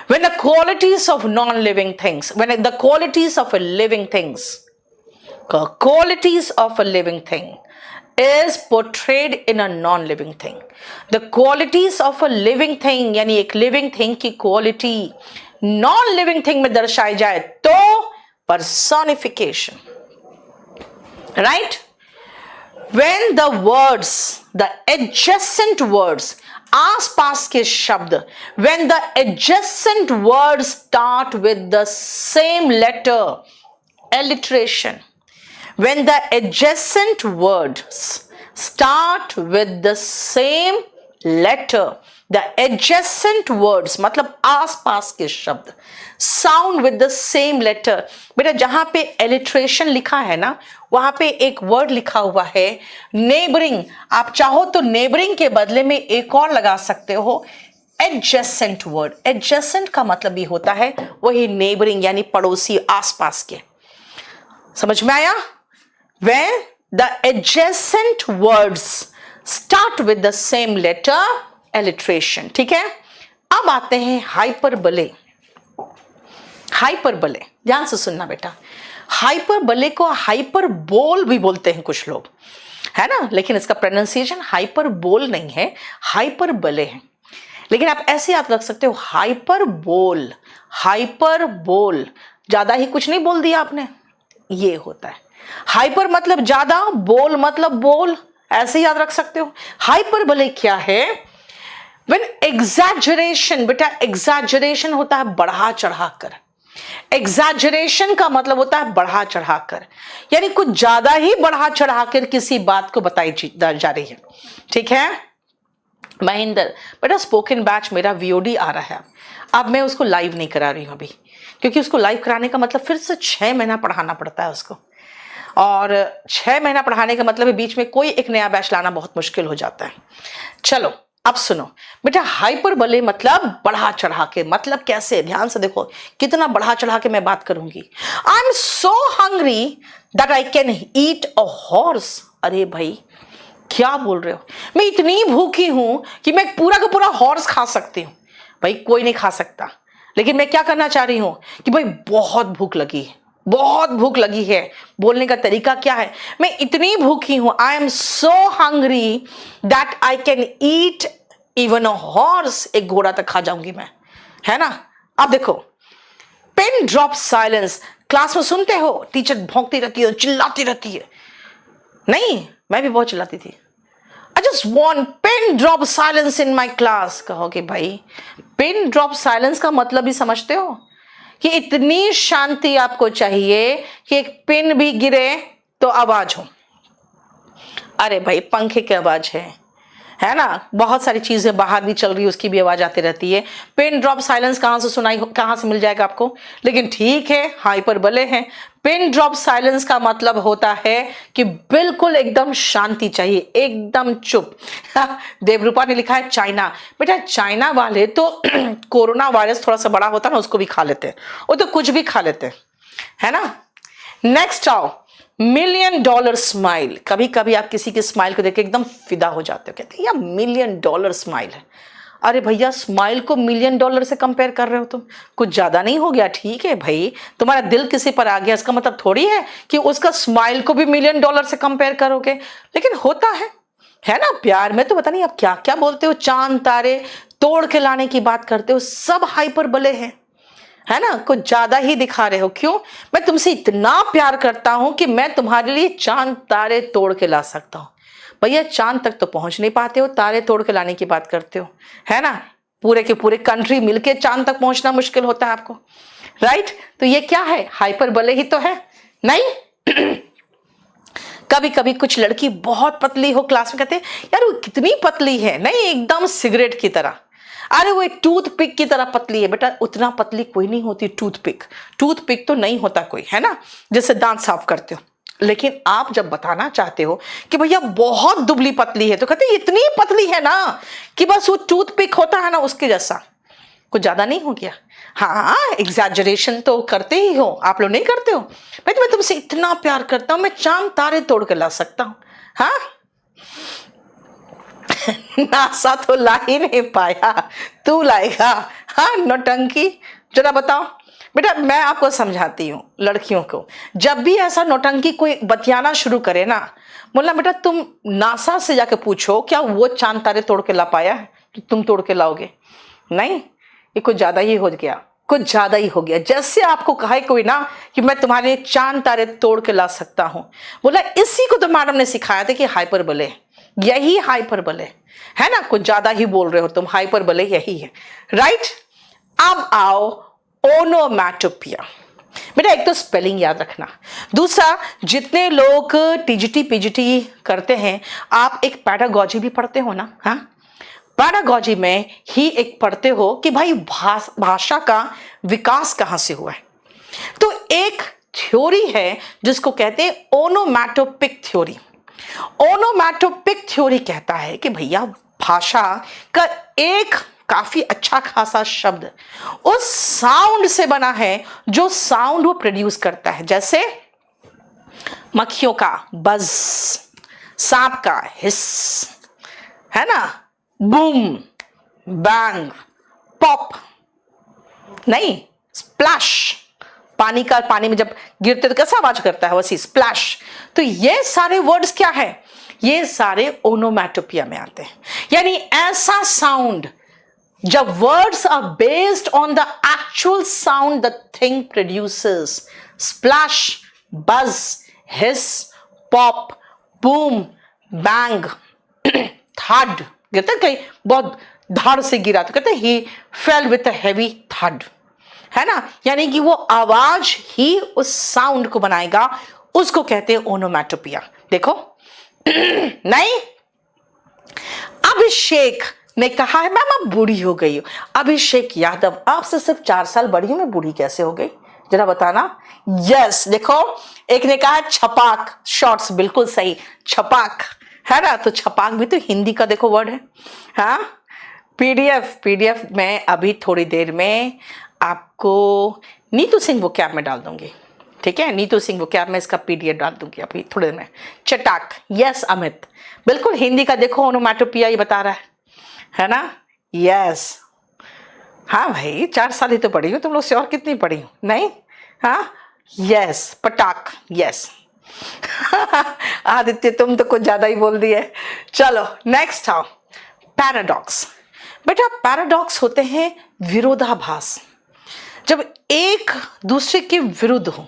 when the qualities of non-living things, when the qualities of a living things, qualities of a living thing is portrayed in a non-living thing, the qualities of a living thing यानी एक living thing की quality non-living thing में दर्शाई जाए तो personification, right? When the words, the adjacent words, आसपास के शब्द, when the adjacent words start with the same letter, alliteration. When the adjacent words start with the same letter, the adjacent words मतलब आसपास के शब्द sound with the same letter. बेटा जहां पे alliteration लिखा है ना, वहां पे एक वर्ड लिखा हुआ है neighboring, आप चाहो तो neighboring के बदले में एक और लगा सकते हो adjacent word. adjacent का मतलब भी होता है वही neighboring यानी पड़ोसी, आसपास के। समझ में आया? When the adjacent words start with the same letter, alliteration, ठीक है। अब आते हैं हाइपरबले। हाइपरबले, ध्यान से सुनना बेटा, हाइपरबले को हाइपरबोल भी बोलते हैं कुछ लोग, है ना, लेकिन इसका प्रोनाउंसिएशन हाइपरबोल नहीं है, हाइपरबले है। लेकिन आप ऐसे याद रख सकते हो, हाइपरबोल, हाइपरबोल, ज्यादा ही कुछ नहीं बोल दिया आपने, ये होता है। हाइपर मतलब ज्यादा, बोल मतलब बोल, ऐसे याद रख सकते हो। हाइपरबले क्या है? व्हेन एग्जैजरेशन, बेटा एग्जैजरेशन होता है बढ़ा चढ़ाकर, एग्जैजरेशन का मतलब होता है बढ़ा चढ़ाकर, यानी कुछ ज्यादा ही बढ़ा चढ़ाकर किसी बात को बताई जा रही है, ठीक है। महेंद्र, बेटा स्पोकन बैच मेरा वीओडी आ रहा है, अब मैं उसको लाइव नहीं करा रही हूं अभी, क्योंकि उसको लाइव कराने का मतलब फिर से 6 महीना पढ़ाना पड़ता है उसको, और 6 महीना पढ़ाने का मतलब बीच में कोई एक नया बैच लाना बहुत मुश्किल हो जाता है। चलो अब सुनो बेटा, हाइपरबले मतलब बढ़ा चढ़ा के, मतलब कैसे, ध्यान से देखो कितना बढ़ा चढ़ा के मैं बात करूंगी। I am so hungry that I can eat a horse. अरे भाई क्या बोल रहे हो, मैं इतनी भूखी हूं कि मैं पूरा का पूरा हॉर्स खा सकती हूं। भाई कोई नहीं खा सकता, लेकिन मैं क्या करना चाह रही हूं कि भाई बहुत भूख लगी है, बहुत भूख लगी है। बोलने का तरीका क्या है, मैं इतनी भूखी हूं, I am so hungry that I can eat even a horse, एक घोड़ा तक खा जाऊंगी मैं, है ना। अब देखो, पिन ड्रॉप साइलेंस, क्लास में सुनते हो टीचर भौंकती रहती है, चिल्लाती रहती है, नहीं मैं भी बहुत चिल्लाती थी, I just want pin drop silence in my class. कहोगे भाई पिन ड्रॉप साइलेंस का मतलब ही समझते हो कि इतनी शांति आपको चाहिए कि एक पिन भी गिरे तो आवाज हो। अरे भाई पंखे की आवाज है ना, बहुत सारी चीजें बाहर भी चल रही है, उसकी भी आवाज आती रहती है। पिन ड्रॉप साइलेंस कहां से सुनाई, कहां से मिल जाएगा आपको, लेकिन ठीक है हाइपरबले है। पिन ड्रॉप साइलेंस का मतलब होता है कि बिल्कुल एकदम शांति चाहिए, एकदम चुप। देवरूपा ने लिखा है चाइना, बेटा चाइना वाले तो कोरोना वायरस थोड़ा सा बड़ा होता है ना, उसको भी खा लेते हैं, वो तो कुछ भी खा लेते हैं, है ना। नेक्स्ट आओ, $1,000,000 स्माइल। कभी कभी आप किसी की स्माइल को देख के एकदम फिदा हो जाते हो, कहते हैं यार $1,000,000 स्माइल है। अरे भैया स्माइल को $1,000,000 से कंपेयर कर रहे हो तुम, कुछ ज्यादा नहीं हो गया? ठीक है भाई, तुम्हारा दिल किसी पर आ गया, इसका मतलब थोड़ी है कि उसका स्माइल को भी $1,000,000 से कंपेयर करोगे, लेकिन होता है ना। प्यार में तो पता नहीं आप क्या क्या बोलते हो, चांद तारे तोड़ के लाने की बात करते हो, सब हाइपरबले है ना, कुछ ज्यादा ही दिखा रहे हो। क्यों? मैं तुमसे इतना प्यार करता हूं कि मैं तुम्हारे लिए चांद तारे तोड़ के ला सकता हूं। भैया चांद तक तो पहुंच नहीं पाते हो, तारे तोड़ के लाने की बात करते हो, है ना। पूरे के पूरे कंट्री मिलके चांद तक पहुंचना मुश्किल होता है आपको, राइट। तो ये क्या है, हाइपरबले ही तो है, नहीं। कभी कभी कुछ लड़की बहुत पतली हो, क्लास में कहते हैं यार वो कितनी पतली है, नहीं एकदम सिगरेट की तरह। अरे वो एक टूथपिक की तरह पतली है। बेटा उतना पतली कोई नहीं होती टूथपिक, टूथपिक तो नहीं होता कोई, है ना, जैसे दांत साफ करते हो। लेकिन आप जब बताना चाहते हो कि भैया बहुत दुबली पतली है, तो कहते इतनी पतली है ना कि बस वो टूथपिक होता है ना उसके जैसा, कुछ ज्यादा नहीं हो गया। हाँ एग्जैजरेशन तो करते ही हो, आप लोग नहीं करते हो। मैं तुमसे इतना प्यार करता हूं, मैं चांद तारे तोड़ के ला सकता हूं। हाँ नासा तो ला ही नहीं पाया, तू लाएगा। हाँ नौटंकी, जरा बताओ। बेटा मैं आपको समझाती हूँ लड़कियों को, जब भी ऐसा नौटंकी कोई बतियाना शुरू करे ना, बोलना बेटा तुम नासा से जाके पूछो क्या वो चांद तारे तोड़ के ला पाया है, तो तुम तोड़ के लाओगे नहीं। ये कुछ ज्यादा ही हो गया, कुछ ज्यादा ही हो गया। जैसे आपको कहा कोई ना कि मैं तुम्हारे लिए चांद तारे तोड़ के ला सकता हूं, बोला इसी को तो मैडम ने सिखाया था कि हाइपरबले, यही हाइपरबले है ना, कुछ ज्यादा ही बोल रहे हो तुम, हाइपरबले यही है, राइट। अब आओ ओनोमैटोपिया। बेटा एक तो स्पेलिंग याद रखना, दूसरा जितने लोग टीजीटी पीजीटी करते हैं, आप एक पैडागॉजी भी पढ़ते हो ना। हाँ पैडागॉजी में ही एक पढ़ते हो कि भाई भाषा का विकास कहां से हुआ है। तो एक थ्योरी है जिसको कहते हैं ओनोमैटोपिक थ्योरी। ओनोमैटोपिक थ्योरी कहता है कि भैया भाषा का एक काफी अच्छा खासा शब्द उस साउंड से बना है जो साउंड वो प्रोड्यूस करता है, जैसे मक्खियों का बज, सांप का हिस, है ना, बूम, बैंग, पॉप नहीं, स्प्लैश, पानी में जब गिरते तो कैसा आवाज करता है, वैसी स्प्लैश। तो ये सारे वर्ड्स क्या है, ये सारे ओनोमैटोपिया में आते हैं। यानी ऐसा साउंड जब words are based on the actual sound the thing produces, splash, buzz, hiss, pop, boom, bang, थड, गिरता है कहीं बहुत धाड़ से गिरा तो कहते हैं ही फेल विथ अ हेवी थड, है ना। यानी कि वो आवाज ही उस साउंड को बनाएगा, उसको कहते हैं ओनोमैटोपिया। देखो नहीं, अभिषेक ने कहा है मैम आप बूढ़ी हो गई हो। अभिषेक यादव, आपसे सिर्फ 4 साल बड़ी हूं, मैं बूढ़ी कैसे हो गई जरा बताना। यस, देखो एक ने कहा छपाक, शॉर्ट्स, बिल्कुल सही, छपाक, है ना। तो छपाक भी तो हिंदी का देखो वर्ड है। हाँ, पीडीएफ में अभी थोड़ी देर में आपको नीतू सिंह वोकैब में डाल दूंगी, ठीक है। नीतू सिंह वोकैब में इसका पीडीएफ डाल दूंगी अभी थोड़ी देर में। चटाक, यस अमित, बिल्कुल हिंदी का देखो ओनोमैटोपिया ही बता रहा है ना। यस, हाँ भाई 4 साल ही तो पढ़ी हूँ, तुम लोग से और कितनी पढ़ी हूँ, नहीं। हाँ, यस, पटाक, यस। आदित्य तुम तो कुछ ज्यादा ही बोल दिए। चलो नेक्स्ट आओ, पैराडॉक्स। बेटा पैराडॉक्स होते हैं विरोधाभास, जब एक दूसरे के विरुद्ध हो।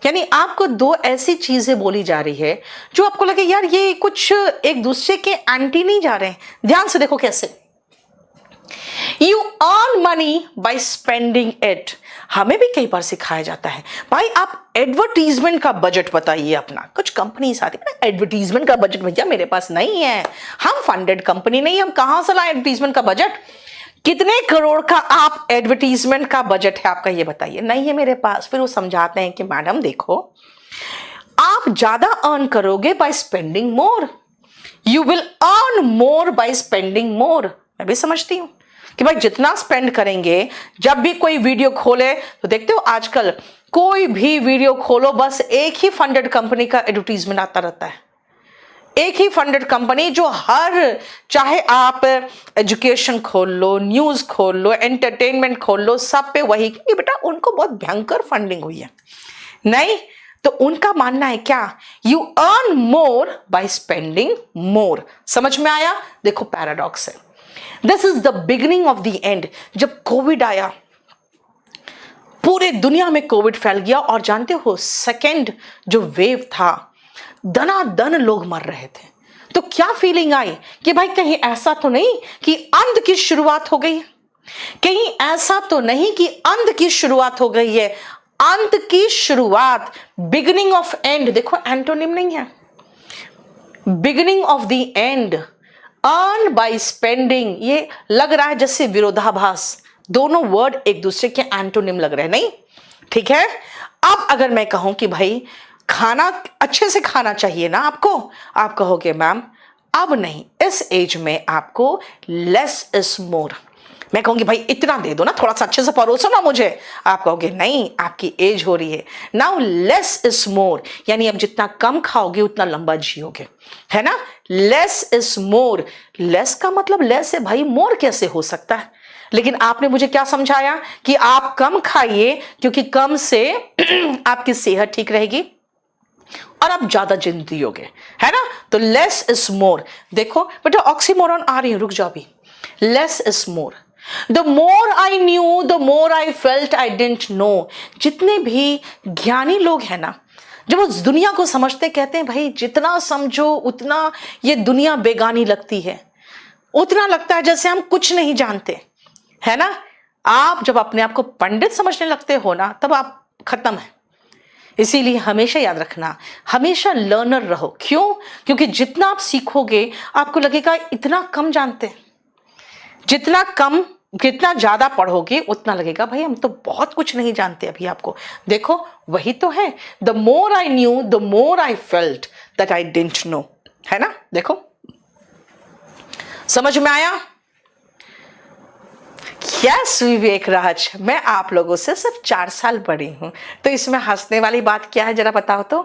यानी आपको 2 ऐसी चीजें बोली जा रही है जो आपको लगे यार ये कुछ एक दूसरे के एंटी नहीं जा रहे हैं। ध्यान से देखो कैसे। You earn money by spending it. हमें भी कई बार सिखाया जाता है भाई आप एडवर्टीजमेंट का बजट बताइए अपना। कुछ कंपनी आती है एडवर्टीजमेंट का बजट, भैया मेरे पास नहीं है, हम फंडेड कंपनी नहीं, हम कहां से लाए एडवर्टीजमेंट का बजट। कितने करोड़ का आप एडवर्टीजमेंट का बजट है आपका, ये बताइए। नहीं है मेरे पास। फिर वो समझाते हैं कि मैडम देखो आप ज्यादा अर्न करोगे by spending more, you will earn more by spending more. मैं भी समझती हूं कि भाई जितना स्पेंड करेंगे, जब भी कोई वीडियो खोले तो देखते हो आजकल कोई भी वीडियो खोलो बस एक ही फंडेड कंपनी का एडवर्टीजमेंट आता रहता है। एक ही फंडेड कंपनी जो हर, चाहे आप एजुकेशन खोल लो, न्यूज खोल लो, एंटरटेनमेंट खोल लो, सब पे वही। क्योंकि बेटा उनको बहुत भयंकर फंडिंग हुई है, नहीं तो उनका मानना है क्या, you earn more by spending more. समझ में आया। देखो पैराडॉक्स है, this is the beginning of the end. जब कोविड आया, पूरे दुनिया में कोविड फैल गया और जानते हो सेकेंड जो वेव था, दनादन लोग मर रहे थे। तो क्या फीलिंग आई कि भाई कहीं ऐसा तो नहीं कि अंत की शुरुआत हो गई, कहीं ऐसा तो नहीं कि अंत की शुरुआत हो गई है। अंत की शुरुआत, बिगिनिंग ऑफ एंड, देखो एंटोनिम नहीं है, beginning of the end, earn by spending, ये लग रहा है जैसे विरोधाभास। दोनों वर्ड एक दूसरे के एंटोनिम लग रहे हैं, नहीं ठीक है। अब अगर मैं कहूं कि भाई खाना अच्छे से खाना चाहिए ना आपको, आप कहोगे मैम अब नहीं, इस एज में आपको लेस इज मोर। मैं कहूंगी भाई इतना दे दो ना, थोड़ा सा अच्छे से परोसो ना मुझे, आप कहोगे नहीं आपकी एज हो रही है। नाउ लेस इज मोर, यानी अब जितना कम खाओगे उतना लंबा जियोगे, है ना। लेस इज मोर, लेस का मतलब लेस है भाई, मोर कैसे हो सकता है। लेकिन आपने मुझे क्या समझाया कि आप कम खाइए क्योंकि कम से आपकी सेहत ठीक रहेगी और आप ज्यादा जिंदगी जियोगे, है ना। तो लेस इज मोर। देखो बेटा ऑक्सीमोरन आ रही है, रुक जाओ अभी। Less is more, the more I knew the more I felt I didn't know. जितने भी ज्ञानी लोग हैं ना, जब उस दुनिया को समझते, कहते हैं भाई जितना समझो उतना ये दुनिया बेगानी लगती है, उतना लगता है जैसे हम कुछ नहीं जानते, है ना। आप जब अपने आप को पंडित समझने लगते हो ना, तब आप खत्म है। इसीलिए हमेशा याद रखना, हमेशा लर्नर रहो। क्यों? क्योंकि जितना आप सीखोगे आपको लगेगा इतना कम जानते हैं, जितना ज्यादा पढ़ोगे उतना लगेगा भाई हम तो बहुत कुछ नहीं जानते अभी आपको। देखो वही तो है, the more I knew the more I felt that I didn't know, है ना। देखो समझ में आया। यस विवेक राज, मैं आप लोगों से सिर्फ 4 साल बड़ी हूं, तो इसमें हंसने वाली बात क्या है जरा बताओ तो।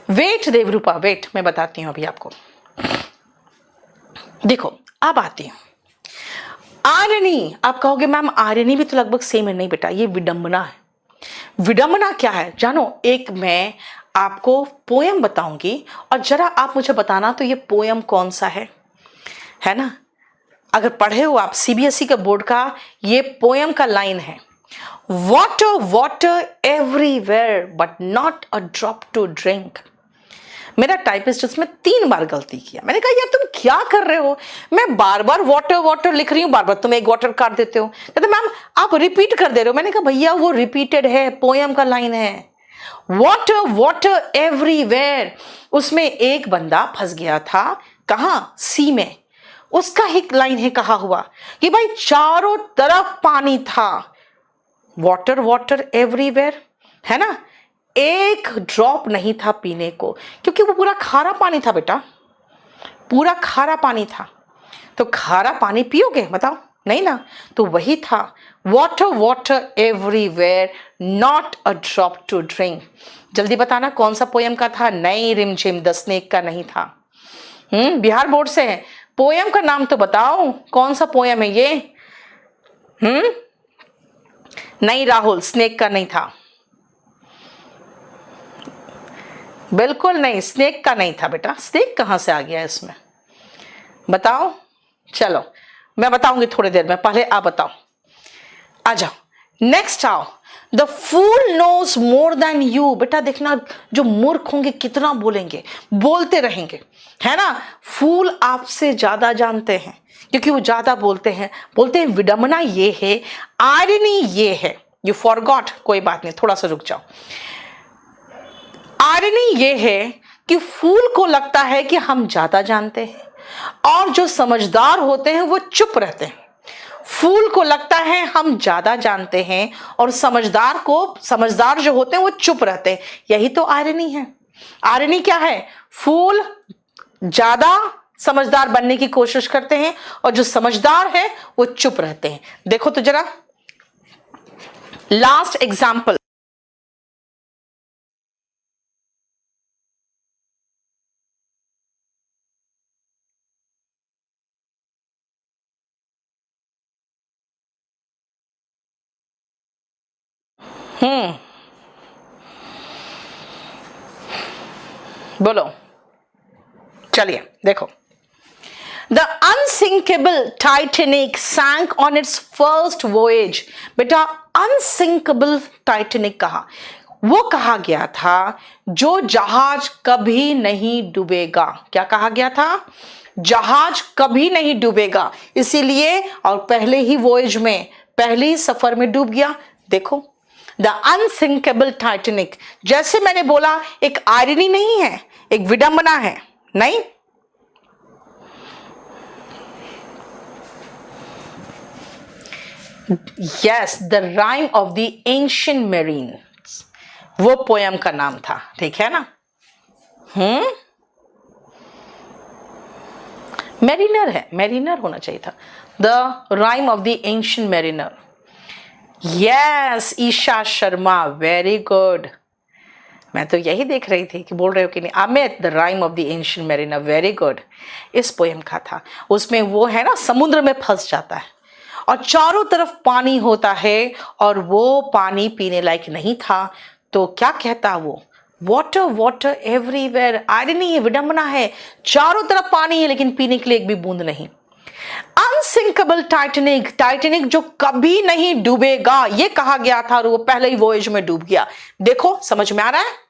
वेट देवरूपा, वेट मैं बताती हूं अभी आपको। देखो अब आती हूं आर्यनी। आप कहोगे मैम आर्यनी भी तो लगभग सेम है। नहीं बेटा, ये विडंबना है। विडंबना क्या है जानो? एक मैं आपको पोयम बताऊंगी और जरा आप मुझे बताना तो ये पोयम कौन सा है ना? अगर पढ़े हो आप सीबीएसई के बोर्ड का, ये पोयम का लाइन है, water water everywhere but not a drop to drink. मेरा टाइपिस्ट इसमें 3 बार गलती किया। मैंने कहा यार तुम क्या कर रहे हो, मैं बार बार वाटर वाटर लिख रही हूँ, बार बार तुम एक वाटर काट देते हो। कहते मैम आप रिपीट कर दे रहे हो। मैंने कहा भैया वो रिपीटेड है, पोयम का लाइन है, वाटर वाटर एवरीवेयर। उसमें एक बंदा फंस गया था, कहाँ? सी में। उसका ही लाइन है कहा हुआ कि भाई चारों तरफ पानी था, वाटर वाटर एवरीवेयर, है ना? एक ड्रॉप नहीं था पीने को, क्योंकि वो पूरा खारा पानी था बेटा, पूरा खारा पानी था। तो खारा पानी पियोगे बताओ? नहीं ना। तो वही था, water water everywhere not a drop to drink. जल्दी बताना कौन सा पोयम का था? नहीं, रिमझिम द स्नेक का नहीं था। बिहार बोर्ड से है, पोयम का नाम तो बताओ, कौन सा पोयम है ये? नहीं राहुल, स्नेक का नहीं था, बिल्कुल नहीं, स्नेक का नहीं था बेटा। स्नेक कहां से आ गया इसमें, बताओ? चलो मैं बताऊंगी थोड़ी देर में, पहले आप बताओ। आ जाओ, नेक्स्ट आओ। The fool knows more than you. बेटा देखना, जो मूर्ख होंगे कितना बोलेंगे, बोलते रहेंगे, है ना? फूल आपसे ज्यादा जानते हैं क्योंकि वो ज्यादा बोलते हैं। विडंबना ये है, आयरनी ये है। यू फॉरगॉट, कोई बात नहीं, थोड़ा सा रुक जाओ। आयरनी ये है कि फूल को लगता है कि हम ज्यादा जानते हैं, और जो समझदार होते हैं वो चुप रहते हैं। फूल को लगता है हम ज्यादा जानते हैं, और समझदार जो होते हैं वो चुप रहते हैं। यही तो आयरनी है। आयरनी क्या है? फूल ज्यादा समझदार बनने की कोशिश करते हैं, और जो समझदार है वो चुप रहते हैं। देखो तो जरा लास्ट एग्जाम्पल। बोलो, चलिए देखो। The unsinkable Titanic sank on its first voyage. बेटा अनसिंकेबल टाइटैनिक कहा, वो कहा गया था जो जहाज कभी नहीं डूबेगा। क्या कहा गया था? जहाज कभी नहीं डूबेगा, इसीलिए और पहले ही वॉयज में, पहले ही सफर में डूब गया। देखो, द अनसिंकेबल टाइटैनिक, जैसे मैंने बोला, एक आयरनी नहीं है, एक विडंबना है। नहीं, yes, the rime of the ancient marines, वो पोयम का नाम था, ठीक है ना? मेरिनर है, मेरिनर होना चाहिए था। The rime of the ancient mariner. Yes, Isha Sharma, very good. मैं तो यही देख रही थी कि बोल रहे हो कि नहीं। Amit, the rime of the ancient mariner, very good. इस पोयम का था, उसमें वो है ना, समुद्र में फंस जाता है और चारों तरफ पानी होता है, और वो पानी पीने लायक नहीं था। तो क्या कहता वो? Water water everywhere. आयरनी है, विडंबना है, चारों तरफ पानी है लेकिन पीने के लिए एक भी बूंद नहीं। अनसिंकेबल टाइटैनिक, टाइटैनिक जो कभी नहीं डूबेगा, ये कहा गया था, और वो पहले ही वॉयज में डूब गया। देखो समझ में आ रहा है?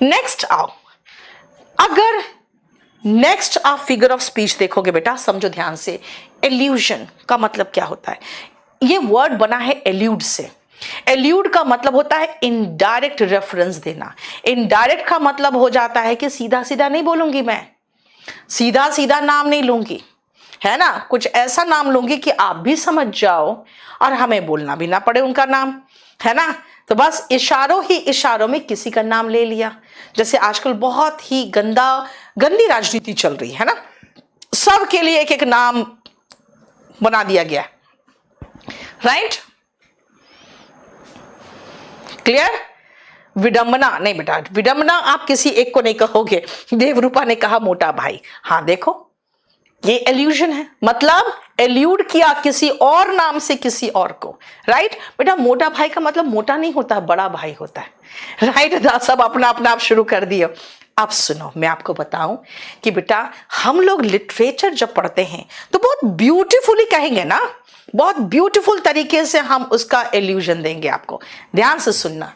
नेक्स्ट आओ। अगर नेक्स्ट आप फिगर ऑफ स्पीच देखोगे बेटा, समझो ध्यान से। एल्यूजन का मतलब क्या होता है? ये वर्ड बना है एल्यूड से। एल्यूड का मतलब होता है इनडायरेक्ट रेफरेंस देना। इनडायरेक्ट का मतलब हो जाता है कि सीधा सीधा नहीं बोलूंगी, मैं सीधा सीधा नाम नहीं लूंगी, है ना? कुछ ऐसा नाम लूंगी कि आप भी समझ जाओ और हमें बोलना भी ना पड़े उनका नाम, है ना? तो बस इशारों में किसी का नाम ले लिया। जैसे आजकल बहुत ही गंदी राजनीति चल रही है ना, सबके लिए एक एक नाम बना दिया गया, राइट? क्लियर? विडंबना नहीं बेटा, विडंबना आप किसी एक को नहीं कहोगे। देवरूपा ने कहा मोटा भाई। हाँ देखो, ये एल्यूजन है, मतलब एल्यूड किया किसी और नाम से किसी और को, राइट। बेटा मोटा भाई का मतलब मोटा नहीं होता, बड़ा भाई होता है, राइट। सब अपना अपना आप शुरू कर दिए। अब सुनो, मैं आपको बताऊं कि बेटा हम लोग लिटरेचर जब पढ़ते हैं तो बहुत ब्यूटीफुली कहेंगे ना, बहुत ब्यूटीफुल तरीके से हम उसका एल्यूजन देंगे आपको। ध्यान से सुनना।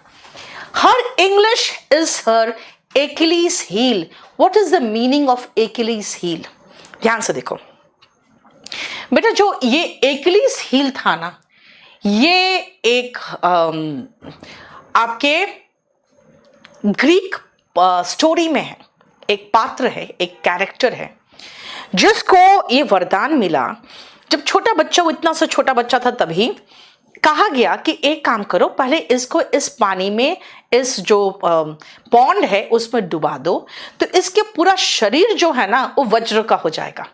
Her English is her Achilles heel. What is the meaning of Achilles heel? ध्यान से देखो बेटा, जो ये एकिलीज हील था ना, ये एक आपके ग्रीक स्टोरी में है, एक पात्र है, एक कैरेक्टर है जिसको ये वरदान मिला जब छोटा बच्चा, वो इतना सा छोटा बच्चा था, तभी कहा गया कि एक काम करो, पहले इसको इस पानी में, इस जो पॉन्ड है उसमें डुबा दो, तो इसके पूरा शरीर जो है ना वो वज्र का हो जाएगा,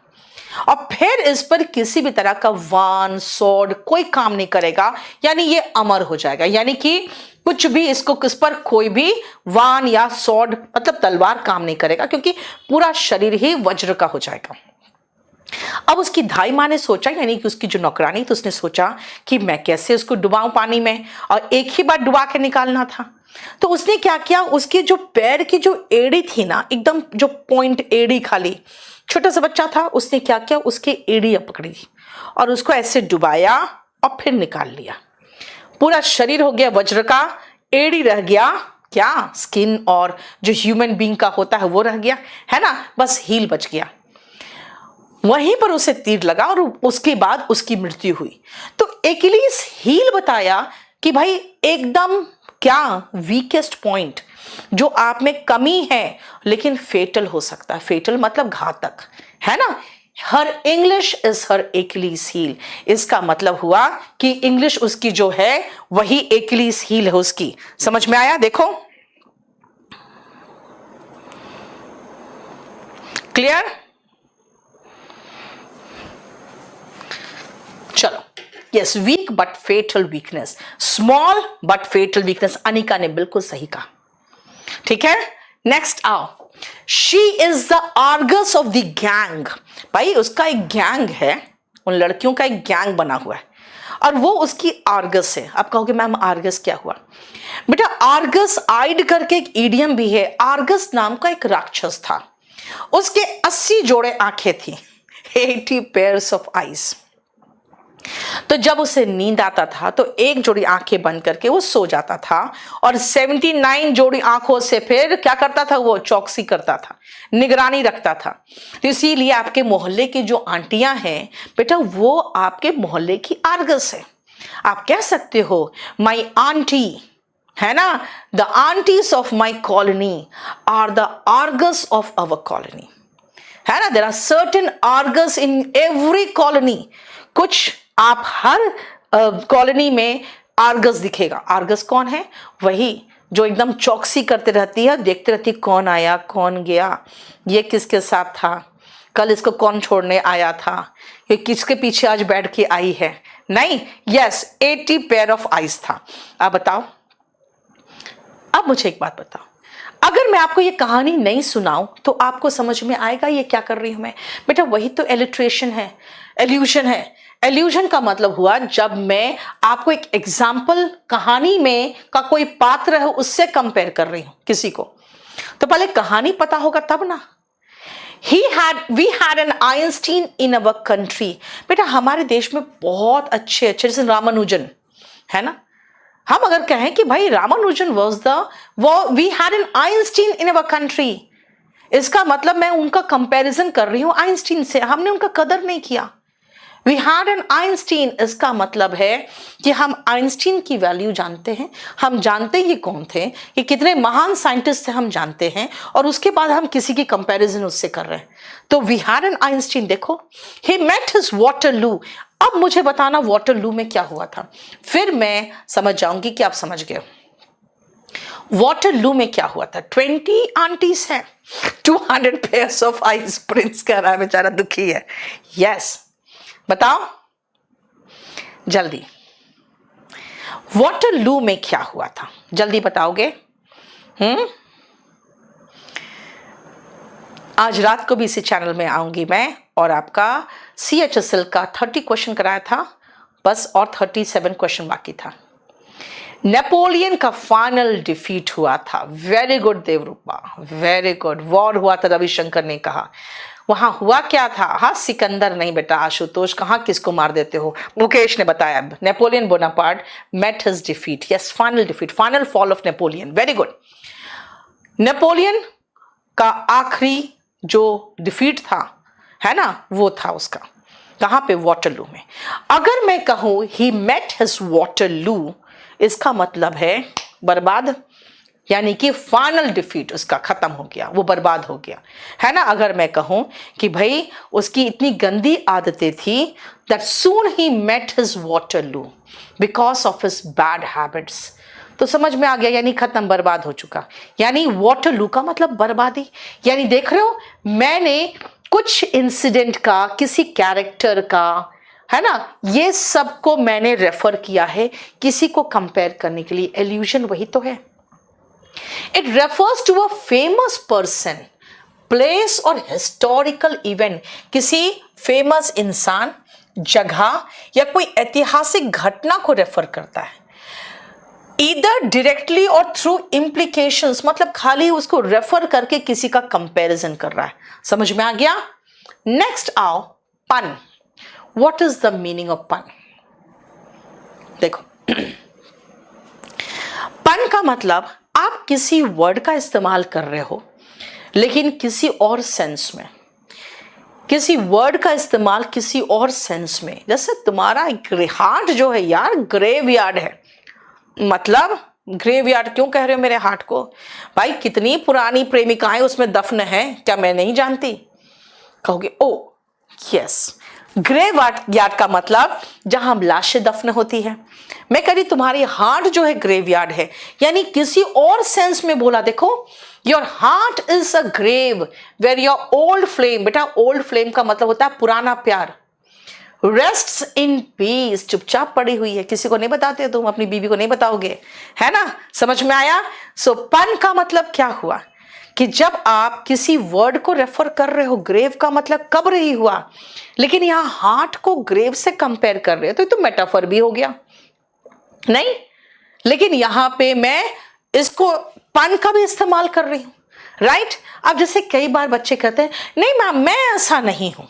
और फिर इस पर किसी भी तरह का वान स्वॉर्ड कोई काम नहीं करेगा, यानी ये अमर हो जाएगा। यानी कि कुछ भी इसको, किस पर कोई भी वान या स्वॉर्ड मतलब तलवार काम नहीं करेगा, क्योंकि पूरा शरीर ही वज्र का हो जाएगा। अब उसकी धाई माँ ने सोचा, यानी कि उसकी जो नौकरानी, तो उसने सोचा कि मैं कैसे उसको डुबाऊं पानी में, और एक ही बार डुबा के निकालना था। तो उसने क्या किया, उसके जो पैर की जो एड़ी थी ना, एकदम जो पॉइंट एड़ी, खाली छोटा सा बच्चा था, उसने क्या किया, उसकी एड़ी पकड़ी और उसको ऐसे डुबाया और फिर निकाल लिया। पूरा शरीर हो गया वज्र का, एड़ी रह गया क्या, स्किन, और जो ह्यूमन बीइंग का होता है वो रह गया, है ना, बस हील बच गया। वहीं पर उसे तीर लगा और उसके बाद उसकी मृत्यु हुई। तो एकिलीज हील बताया कि भाई एकदम क्या वीकेस्ट पॉइंट जो आप में कमी है, लेकिन फेटल हो सकता है। फेटल मतलब घातक, है ना। Her English is her Achilles heel. इसका मतलब हुआ कि इंग्लिश उसकी जो है वही एकिलीज हील है उसकी। समझ में आया? देखो, क्लियर? चलो, yes, weak but fatal weakness, small but fatal weakness, Anika ने बिल्कुल सही कहा। ठीक है, नेक्स्ट आओ। She is the Argus of the gang. भाई उसका एक गैंग है, उन लड़कियों का एक गैंग बना हुआ है और वो उसकी आर्गस है। आप कहोगे मैम आर्गस क्या हुआ? बेटा आर्गस आइड करके एक ईडियम भी है। आर्गस नाम का एक राक्षस था, उसके 80 जोड़े आंखें थी, 80 पेयर्स ऑफ आईज। तो जब उसे नींद आता था तो एक जोड़ी आंखें बंद करके वो सो जाता था और 79 जोड़ी आंखों से फिर क्या करता था, वो चौकसी करता था, निगरानी रखता था। तो इसीलिए आपके मोहल्ले की जो आंटियां हैं बेटा, वो आपके मोहल्ले की आर्गस है। आप कह सकते हो माई आंटी, है ना, the aunties of my colony are the Argus of our colony, है ना। There are certain Argus in every colony. कुछ आप हर कॉलोनी में आर्गस दिखेगा। आर्गस कौन है? वही जो एकदम चौकसी करते रहती है, देखते रहती कौन आया कौन गया, ये किसके साथ था, कल इसको कौन छोड़ने आया था, ये किसके पीछे आज बैठ के आई है। नहीं, यस, 80 पेयर ऑफ आईज था। अब बताओ, अब मुझे एक बात बताओ, अगर मैं आपको ये कहानी नहीं सुनाऊं तो आपको समझ में आएगा ये क्या कर रही हूं मैं? बेटा वही तो एलिट्रेशन है, एल्यूजन है। एल्यूजन का मतलब हुआ जब मैं आपको एक एग्जाम्पल, कहानी में का कोई पात्र है उससे कंपेयर कर रही हूं किसी को, तो पहले कहानी पता होगा तब ना। we had an Einstein in our country। बेटा हमारे देश में बहुत अच्छे जैसे रामानुजन, है ना। हम अगर कहें कि भाई Ramanujan we had an Einstein in our country, इसका मतलब मैं उनका कंपैरिजन कर रही हूं आइंस्टीन से, हमने उनका कदर नहीं किया। We had an Einstein, इसका मतलब है कि हम आइंस्टीन की वैल्यू जानते हैं, हम जानते हैं ये कौन थे, ये कितने महान साइंटिस्ट थे हम जानते हैं, और उसके बाद हम किसी की कंपैरिजन उससे कर रहे हैं। तो we had an Einstein, देखो, he met his Waterloo। अब मुझे बताना वाटरलू में क्या हुआ था, फिर मैं समझ जाऊंगी कि आप समझ गए। वाटरलू में क्या हुआ था? 20 आंटीज हैं, 200 पेयर्स ऑफ आईज। प्रिंस कह रहा है बेचारा दुखी है। यस, बताओ जल्दी, वाटरलू में क्या हुआ था, जल्दी बताओगे? आज रात को भी इसी चैनल में आऊंगी मैं और आपका CHSL का 30 क्वेश्चन कराया था बस, और 37 क्वेश्चन बाकी था। नेपोलियन का फाइनल डिफीट हुआ था। Very good Devrupa, very good. War हुआ था, रविशंकर ने कहा। वहां हुआ क्या था? हाँ, सिकंदर नहीं बेटा, आशुतोष कहाँ किसको मार देते हो, मुकेश ने बताया। Napoleon Bonaparte met his defeat. Yes, final defeat, final fall of Napoleon. Very good. Napoleon का आखिरी जो डिफीट था, है ना, वो था उसका कहां पे? वाटरलू में। अगर मैं कहूं ही मेट हिज वाटरलू, इसका मतलब है बर्बाद, यानी कि फाइनल डिफीट उसका खत्म हो गया, वो बर्बाद हो गया, है ना। अगर मैं कहूं कि भाई उसकी इतनी गंदी आदतें थी, that soon he met his Waterloo because of his bad habits, तो समझ में आ गया, यानी खत्म, बर्बाद हो चुका। यानी वाटरलू का मतलब बर्बादी। यानी देख रहे हो, मैंने कुछ इंसिडेंट का, किसी कैरेक्टर का, है ना, ये सब को मैंने रेफर किया है किसी को कंपेयर करने के लिए। एल्यूजन वही तो है। It refers to a famous person, place और हिस्टोरिकल इवेंट। किसी फेमस इंसान, जगह या कोई ऐतिहासिक घटना को रेफर करता है। ईदर डायरेक्टली और थ्रू इम्प्लीकेशंस, मतलब खाली उसको रेफर करके किसी का कंपैरिजन कर रहा है। समझ में आ गया? नेक्स्ट आओ, पन। What is the meaning of पन? देखो, पन का मतलब आप किसी वर्ड का इस्तेमाल कर रहे हो लेकिन किसी और सेंस में, किसी वर्ड का इस्तेमाल किसी और सेंस में। जैसे तुम्हारा हार्ट जो है यार, ग्रेवयार्ड है। मतलब ग्रेवयार्ड क्यों कह रहे हो मेरे हार्ट को? भाई कितनी पुरानी प्रेमिकाएं उसमें दफन हैं, क्या मैं नहीं जानती? कहोगे ओ यस, ग्रेवयार्ड का मतलब जहां लाशें दफन होती है। मैं कह रही तुम्हारी हार्ट जो है ग्रेवयार्ड है, यानी किसी और सेंस में बोला। देखो, your heart is a grave where your old flame. बेटा, ओल्ड फ्लेम का मतलब होता है पुराना प्यार। रेस्ट्स इन पीस, चुपचाप पड़ी हुई है, किसी को नहीं बताते, तुम अपनी बीवी को नहीं बताओगे, है ना। समझ में आया? सो पन का मतलब क्या हुआ कि जब आप किसी वर्ड को रेफर कर रहे हो, ग्रेव का मतलब कब्र ही हुआ, लेकिन यहां हार्ट को ग्रेव से कंपेयर कर रहे हो, तो ये तो मेटाफर भी हो गया नहीं। लेकिन यहां पे मैं इसको पन का भी इस्तेमाल कर रही हूं, राइट। अब जैसे कई बार बच्चे कहते हैं नहीं मैम मैं ऐसा नहीं हूं,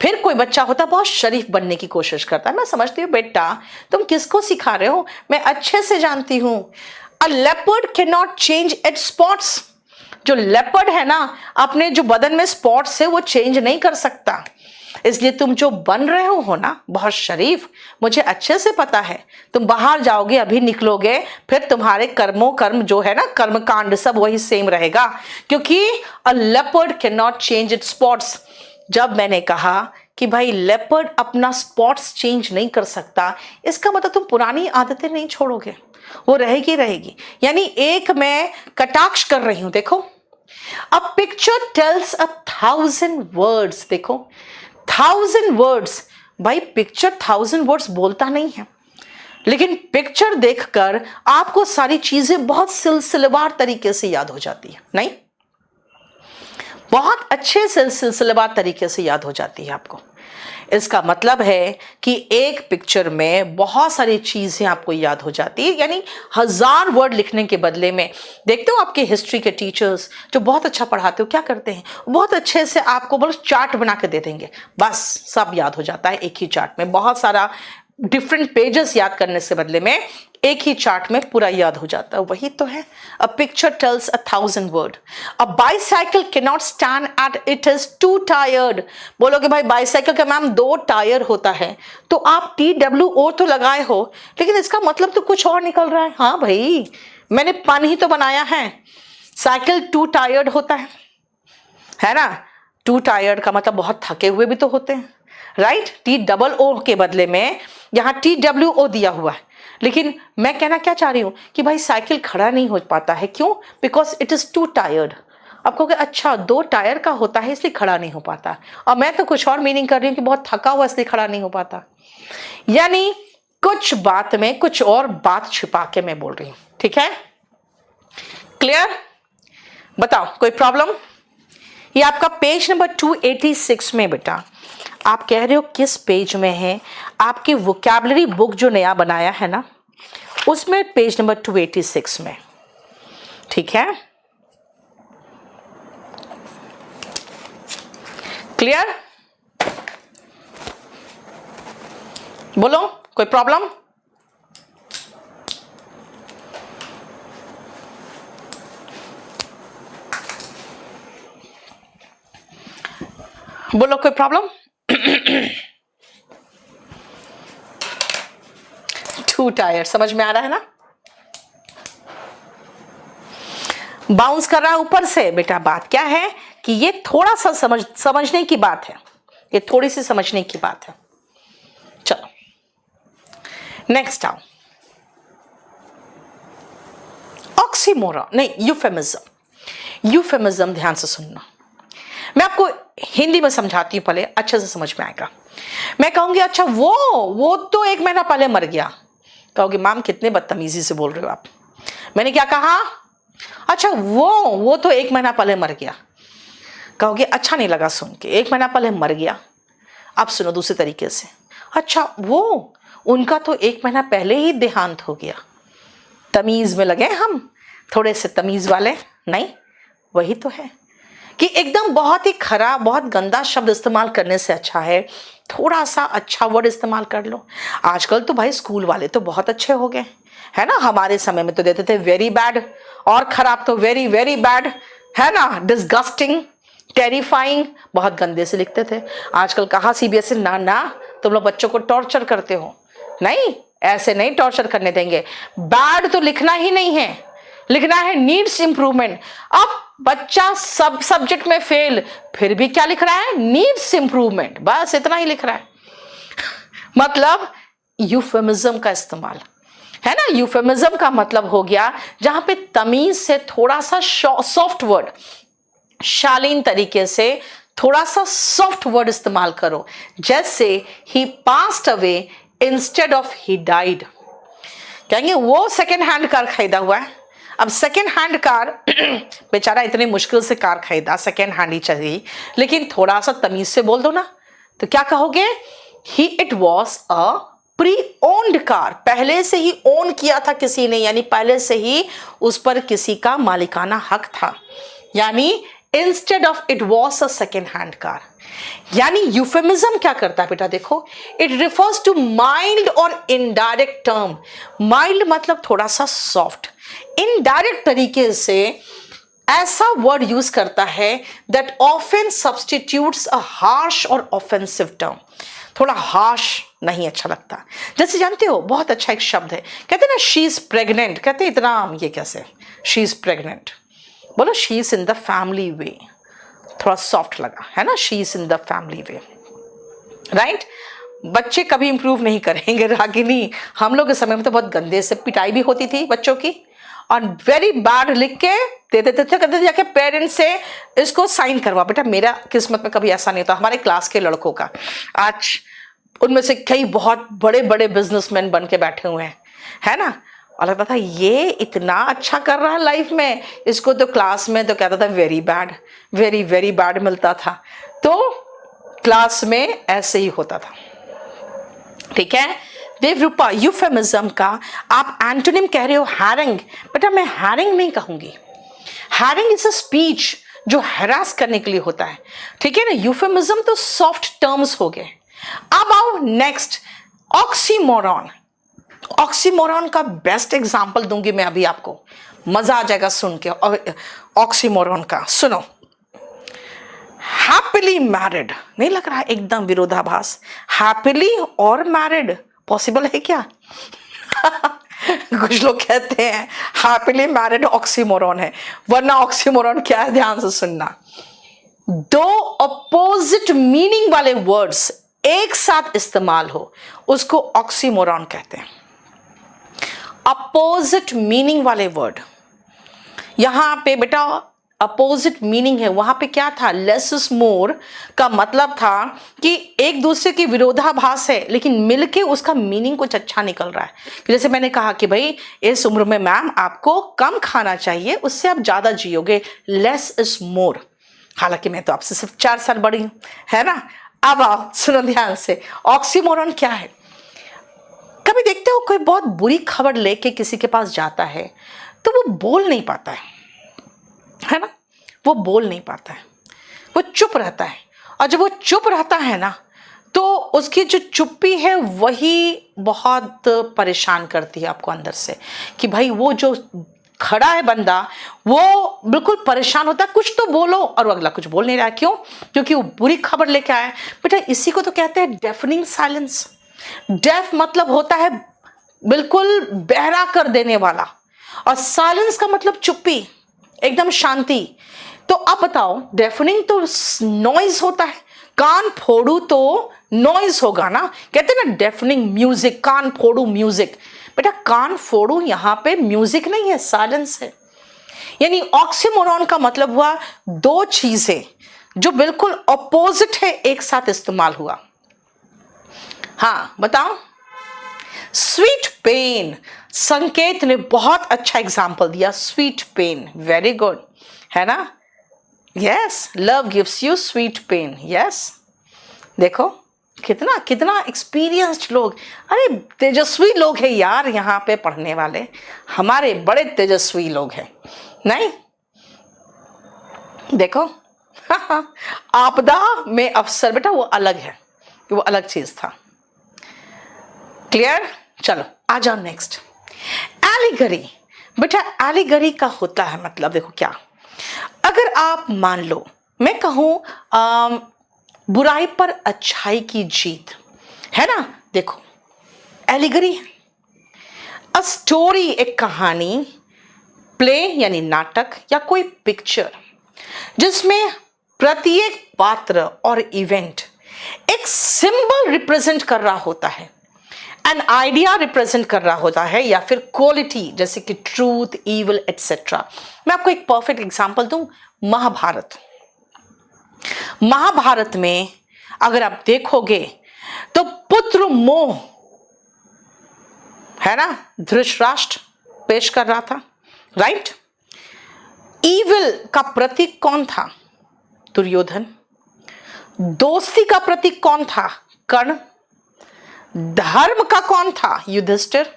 फिर कोई बच्चा होता है बहुत शरीफ बनने की कोशिश करता है। मैं समझती हूँ बेटा तुम किसको सिखा रहे हो, मैं अच्छे से जानती हूं। अ leopard can not change it's spots. जो लेपर्ड है ना, अपने जो बदन में स्पॉट्स है वो चेंज नहीं कर सकता। इसलिए तुम जो बन रहे हो ना, बहुत शरीफ, मुझे अच्छे से पता है। तुम बाहर जाओगे, अभी निकलोगे, फिर तुम्हारे कर्म जो है ना, कर्म कांड सब वही सेम रहेगा, क्योंकि अ leopard can not change it's spots. जब मैंने कहा कि भाई लेपर्ड अपना स्पॉट्स चेंज नहीं कर सकता, इसका मतलब तुम पुरानी आदतें नहीं छोड़ोगे, वो रहेगी। यानी एक मैं कटाक्ष कर रही हूं। देखो, अ पिक्चर टेल्स 1,000 वर्ड्स। देखो, 1,000 वर्ड्स, भाई पिक्चर 1,000 वर्ड्स बोलता नहीं है, लेकिन पिक्चर देखकर आपको सारी चीजें बहुत सिलसिलेवार तरीके से याद हो जाती है, नहीं, बहुत अच्छे सिलसिलेवार तरीके से याद हो जाती है आपको। इसका मतलब है कि एक पिक्चर में बहुत सारी चीजें आपको याद हो जाती है। यानी 1000 वर्ड लिखने के बदले में, देखते हो आपके हिस्ट्री के टीचर्स जो बहुत अच्छा पढ़ाते हो क्या करते हैं, बहुत अच्छे से आपको बस चार्ट बना के दे देंगे, बस सब याद हो जाता है एक ही चार्ट में। बहुत सारा डिफरेंट पेजेस याद करने से बदले में एक ही चार्ट में पूरा याद हो जाता है। वही तो है, a picture tells 1,000 word. A bicycle can not stand at it is two tired. बोलोगे भाई बाइसाइकिल का मैम 2 टायर होता है, तो आप TWO तो लगाए हो, लेकिन इसका मतलब तो कुछ और निकल रहा है। हाँ भाई, मैंने पन ही तो बनाया है। साइकिल 2 टायर्ड होता है ना। 2 टायर्ड का मतलब बहुत थके हुए भी तो होते हैं, राइट। TOO के बदले में यहाँ TWO दिया हुआ है, लेकिन मैं कहना क्या चाह रही हूं कि भाई साइकिल खड़ा नहीं हो पाता है, क्यों? Because it is 2 tired. आप कहोगे अच्छा 2 टायर का होता है इसलिए खड़ा नहीं हो पाता, और मैं तो कुछ और मीनिंग कर रही हूँ कि बहुत थका हुआ इसलिए खड़ा नहीं हो पाता। यानी कुछ बात में कुछ और बात छिपा के मैं बोल रही हूं, ठीक है? क्लियर? बताओ कोई प्रॉब्लम? ये आपका पेज नंबर 286 में बेटा, आप कह रहे हो किस पेज में है? आपकी वोकैबुलरी बुक जो नया बनाया है ना, उसमें पेज नंबर 286 में, ठीक है? क्लियर? बोलो, कोई प्रॉब्लम? बोलो, कोई प्रॉब्लम? टू टायर, समझ में आ रहा है ना? बाउंस कर रहा है ऊपर से बेटा। बात क्या है कि ये थोड़ा सा समझने की बात है, ये थोड़ी सी समझने की बात है। चलो नेक्स्ट आओ, ऑक्सीमोरॉन नहीं, यूफेमिज्म। यूफेमिज्म ध्यान से सुनना, मैं आपको हिंदी में समझाती हूं, पहले अच्छे से समझ में आएगा। मैं कहूंगी अच्छा वो तो 1 महीना पहले मर गया। कहोगे मैम कितने बदतमीजी से बोल रहे हो आप। मैंने क्या कहा? अच्छा वो तो 1 महीना पहले मर गया। कहोगे अच्छा नहीं लगा सुन के, 1 महीना पहले मर गया। अब सुनो दूसरे तरीके से, अच्छा उनका तो 1 महीना पहले ही देहांत हो गया। तमीज में लगे हम, थोड़े से तमीज वाले नहीं। वही तो है कि एकदम बहुत ही खराब, बहुत गंदा शब्द इस्तेमाल करने से अच्छा है थोड़ा सा अच्छा वर्ड इस्तेमाल कर लो। आजकल तो भाई स्कूल वाले तो बहुत अच्छे हो गए, है ना? हमारे समय में तो देते थे वेरी बैड, और खराब तो वेरी वेरी बैड, है ना? डिस्गस्टिंग, टेरिफाइंग, बहुत गंदे से लिखते थे। आजकल कहाँ सीबीएसई, ना तुम लोग बच्चों को टॉर्चर करते हो। नहीं, ऐसे नहीं टॉर्चर करने देंगे। बैड तो लिखना ही नहीं है, लिखना है नीड्स इंप्रूवमेंट। अब बच्चा सब सब्जेक्ट में फेल, फिर भी क्या लिख रहा है? नीड्स इंप्रूवमेंट, बस इतना ही लिख रहा है। मतलब यूफेमिज्म का इस्तेमाल, है ना? यूफेमिज्म का मतलब हो गया जहां पे तमीज से थोड़ा सा सॉफ्ट वर्ड, शालीन तरीके से थोड़ा सा सॉफ्ट वर्ड इस्तेमाल करो। जैसे he passed away instead of he died. कहेंगे वो सेकेंड हैंड कार खरीदा हुआ है। अब सेकेंड हैंड कार बेचारा इतनी मुश्किल से कार खरीदा, सेकेंड हैंड ही चाहिए, लेकिन थोड़ा सा तमीज से बोल दो ना, तो क्या कहोगे? It was a pre owned car, पहले से ही ओन किया था किसी ने, यानी पहले से ही उस पर किसी का मालिकाना हक था। यानी instead of it was a second hand car. यानी यूफेमिज्म क्या करता है बेटा? देखो, इट रिफर्स टू माइल्ड और इनडायरेक्ट टर्म। माइल्ड मतलब थोड़ा सा सॉफ्ट, इनडायरेक्ट तरीके से ऐसा वर्ड यूज करता है that often substitutes a harsh और ऑफेंसिव टर्म। थोड़ा हार्श नहीं अच्छा लगता। जैसे जानते हो, बहुत अच्छा एक शब्द है, कहते हैं ना शी इज प्रेग्नेंट। कहते हैं इतना ये कैसे, शी इज प्रेग्नेंट, बोलो she is in the family way. थोड़ा सॉफ्ट लगा, है ना? She is in the family way, right? बच्चे कभी इंप्रूव नहीं करेंगे रागिनी। हम लोग के समय में तो बहुत गंदे से पिटाई भी होती थी बच्चों की, और वेरी बैड लिख के दे देते थे, कहते थे जाके पेरेंट्स से इसको साइन करवा। बेटा मेरा किस्मत में कभी ऐसा नहीं था। हमारे क्लास के लड़कों का आज उनमें से कई बहुत बड़े बड़े बिजनेसमैन बन के बैठे हुए हैं, है ना? और लगता था ये इतना अच्छा कर रहा है लाइफ में, इसको तो क्लास में तो कहता था very bad, very very bad मिलता था। तो क्लास में ऐसे ही होता था, ठीक है? देवरूपा, यूफेमिज्म का आप एंटोनिम कह रहे हो हैरिंग। बेटा मैं हैरिंग नहीं कहूंगी। हैरिंग इज अ स्पीच जो हैरास करने के लिए होता है, ठीक है ना? यूफेमिज्म तो सॉफ्ट टर्म्स हो गए। अब आओ नेक्स्ट, ऑक्सीमोरॉन। ऑक्सीमोरॉन का बेस्ट एग्जांपल दूंगी मैं अभी आपको, मजा आ जाएगा सुन के। ऑक्सीमोरॉन का सुनो, हैप्पीली मैरिड, नहीं लग रहा है एकदम विरोधाभास? हैप्पीली और मैरिड पॉसिबल है क्या? कुछ लोग कहते हैं हैप्पीली मैरिड ऑक्सीमोरॉन है, वरना ऑक्सीमोरॉन क्या है ध्यान से सुनना। दो अपोजिट मीनिंग वाले वर्ड्स एक साथ इस्तेमाल हो उसको ऑक्सीमोरॉन कहते हैं। अपोजिट मीनिंग वाले वर्ड, यहां पे बेटा अपोजिट मीनिंग है। वहां पे क्या था? लेस इज मोर का मतलब था कि एक दूसरे की विरोधाभास है, लेकिन मिलके उसका मीनिंग कुछ अच्छा निकल रहा है। जैसे मैंने कहा कि भाई इस उम्र में मैम आपको कम खाना चाहिए, उससे आप ज्यादा जियोगे, लेस इज मोर। हालांकि मैं तो आपसे सिर्फ 4 साल बड़ी हूं, है ना। अब आओ सुनो ध्यान से, ऑक्सीमोरॉन क्या है। कभी देखते हो कोई बहुत बुरी खबर लेके किसी के पास जाता है तो वो बोल नहीं पाता है ना, वो बोल नहीं पाता है, वो चुप रहता है। और जब वो चुप रहता है ना तो उसकी जो चुप्पी है वही बहुत परेशान करती है आपको अंदर से, कि भाई वो जो खड़ा है बंदा वो बिल्कुल परेशान होता है, कुछ तो बोलो, और वो अगला कुछ बोल नहीं रहा है। क्यों? क्योंकि वो बुरी खबर लेके आया है। बेटा इसी को तो कहते हैं डेफनिंग साइलेंस। डेफ मतलब होता है बिल्कुल बहरा कर देने वाला, और साइलेंस का मतलब चुप्पी, एकदम शांति। तो अब बताओ, डेफनिंग तो नॉइज होता है, कान फोड़ू तो नॉइज होगा ना, कहते हैं ना डेफनिंग म्यूजिक, कान फोड़ू म्यूजिक। बेटा कान फोड़ू यहां पे म्यूजिक नहीं है, साइलेंस है। यानी ऑक्सीमोरॉन का मतलब हुआ दो चीजें जो बिल्कुल अपोजिट है एक साथ इस्तेमाल हुआ। हाँ बताओ। स्वीट पेन, संकेत ने बहुत अच्छा एग्जाम्पल दिया, स्वीट पेन, वेरी गुड, है ना। Yes, love gives you sweet pain, yes. देखो कितना कितना एक्सपीरियंस्ड लोग, अरे तेजस्वी लोग हैं यार यहाँ पे पढ़ने वाले, हमारे बड़े तेजस्वी लोग हैं, नहीं। देखो आपदा में अवसर, बेटा वो अलग है, वो अलग चीज था। क्लियर? चलो आ जाओ नेक्स्ट। एलिगरी, बेटा एलिगरी का होता है मतलब, देखो क्या, अगर आप मान लो मैं कहूं बुराई पर अच्छाई की जीत, है ना। देखो एलिगरी है, अ स्टोरी, एक कहानी, प्ले यानी नाटक या कोई पिक्चर जिसमें प्रत्येक पात्र और इवेंट एक सिंबल रिप्रेजेंट कर रहा होता है, एन आइडिया रिप्रेजेंट कर रहा होता है, या फिर क्वालिटी जैसे कि ट्रूथ, इविल एटसेट्रा। मैं आपको एक परफेक्ट एग्जांपल दूं, महाभारत। महाभारत में अगर आप देखोगे तो पुत्र मोह, है ना, धृतराष्ट्र पेश कर रहा था, राइट। इविल का प्रतीक कौन था? दुर्योधन। दोस्ती का प्रतीक कौन था? कर्ण। धर्म का कौन था? युधिष्ठिर।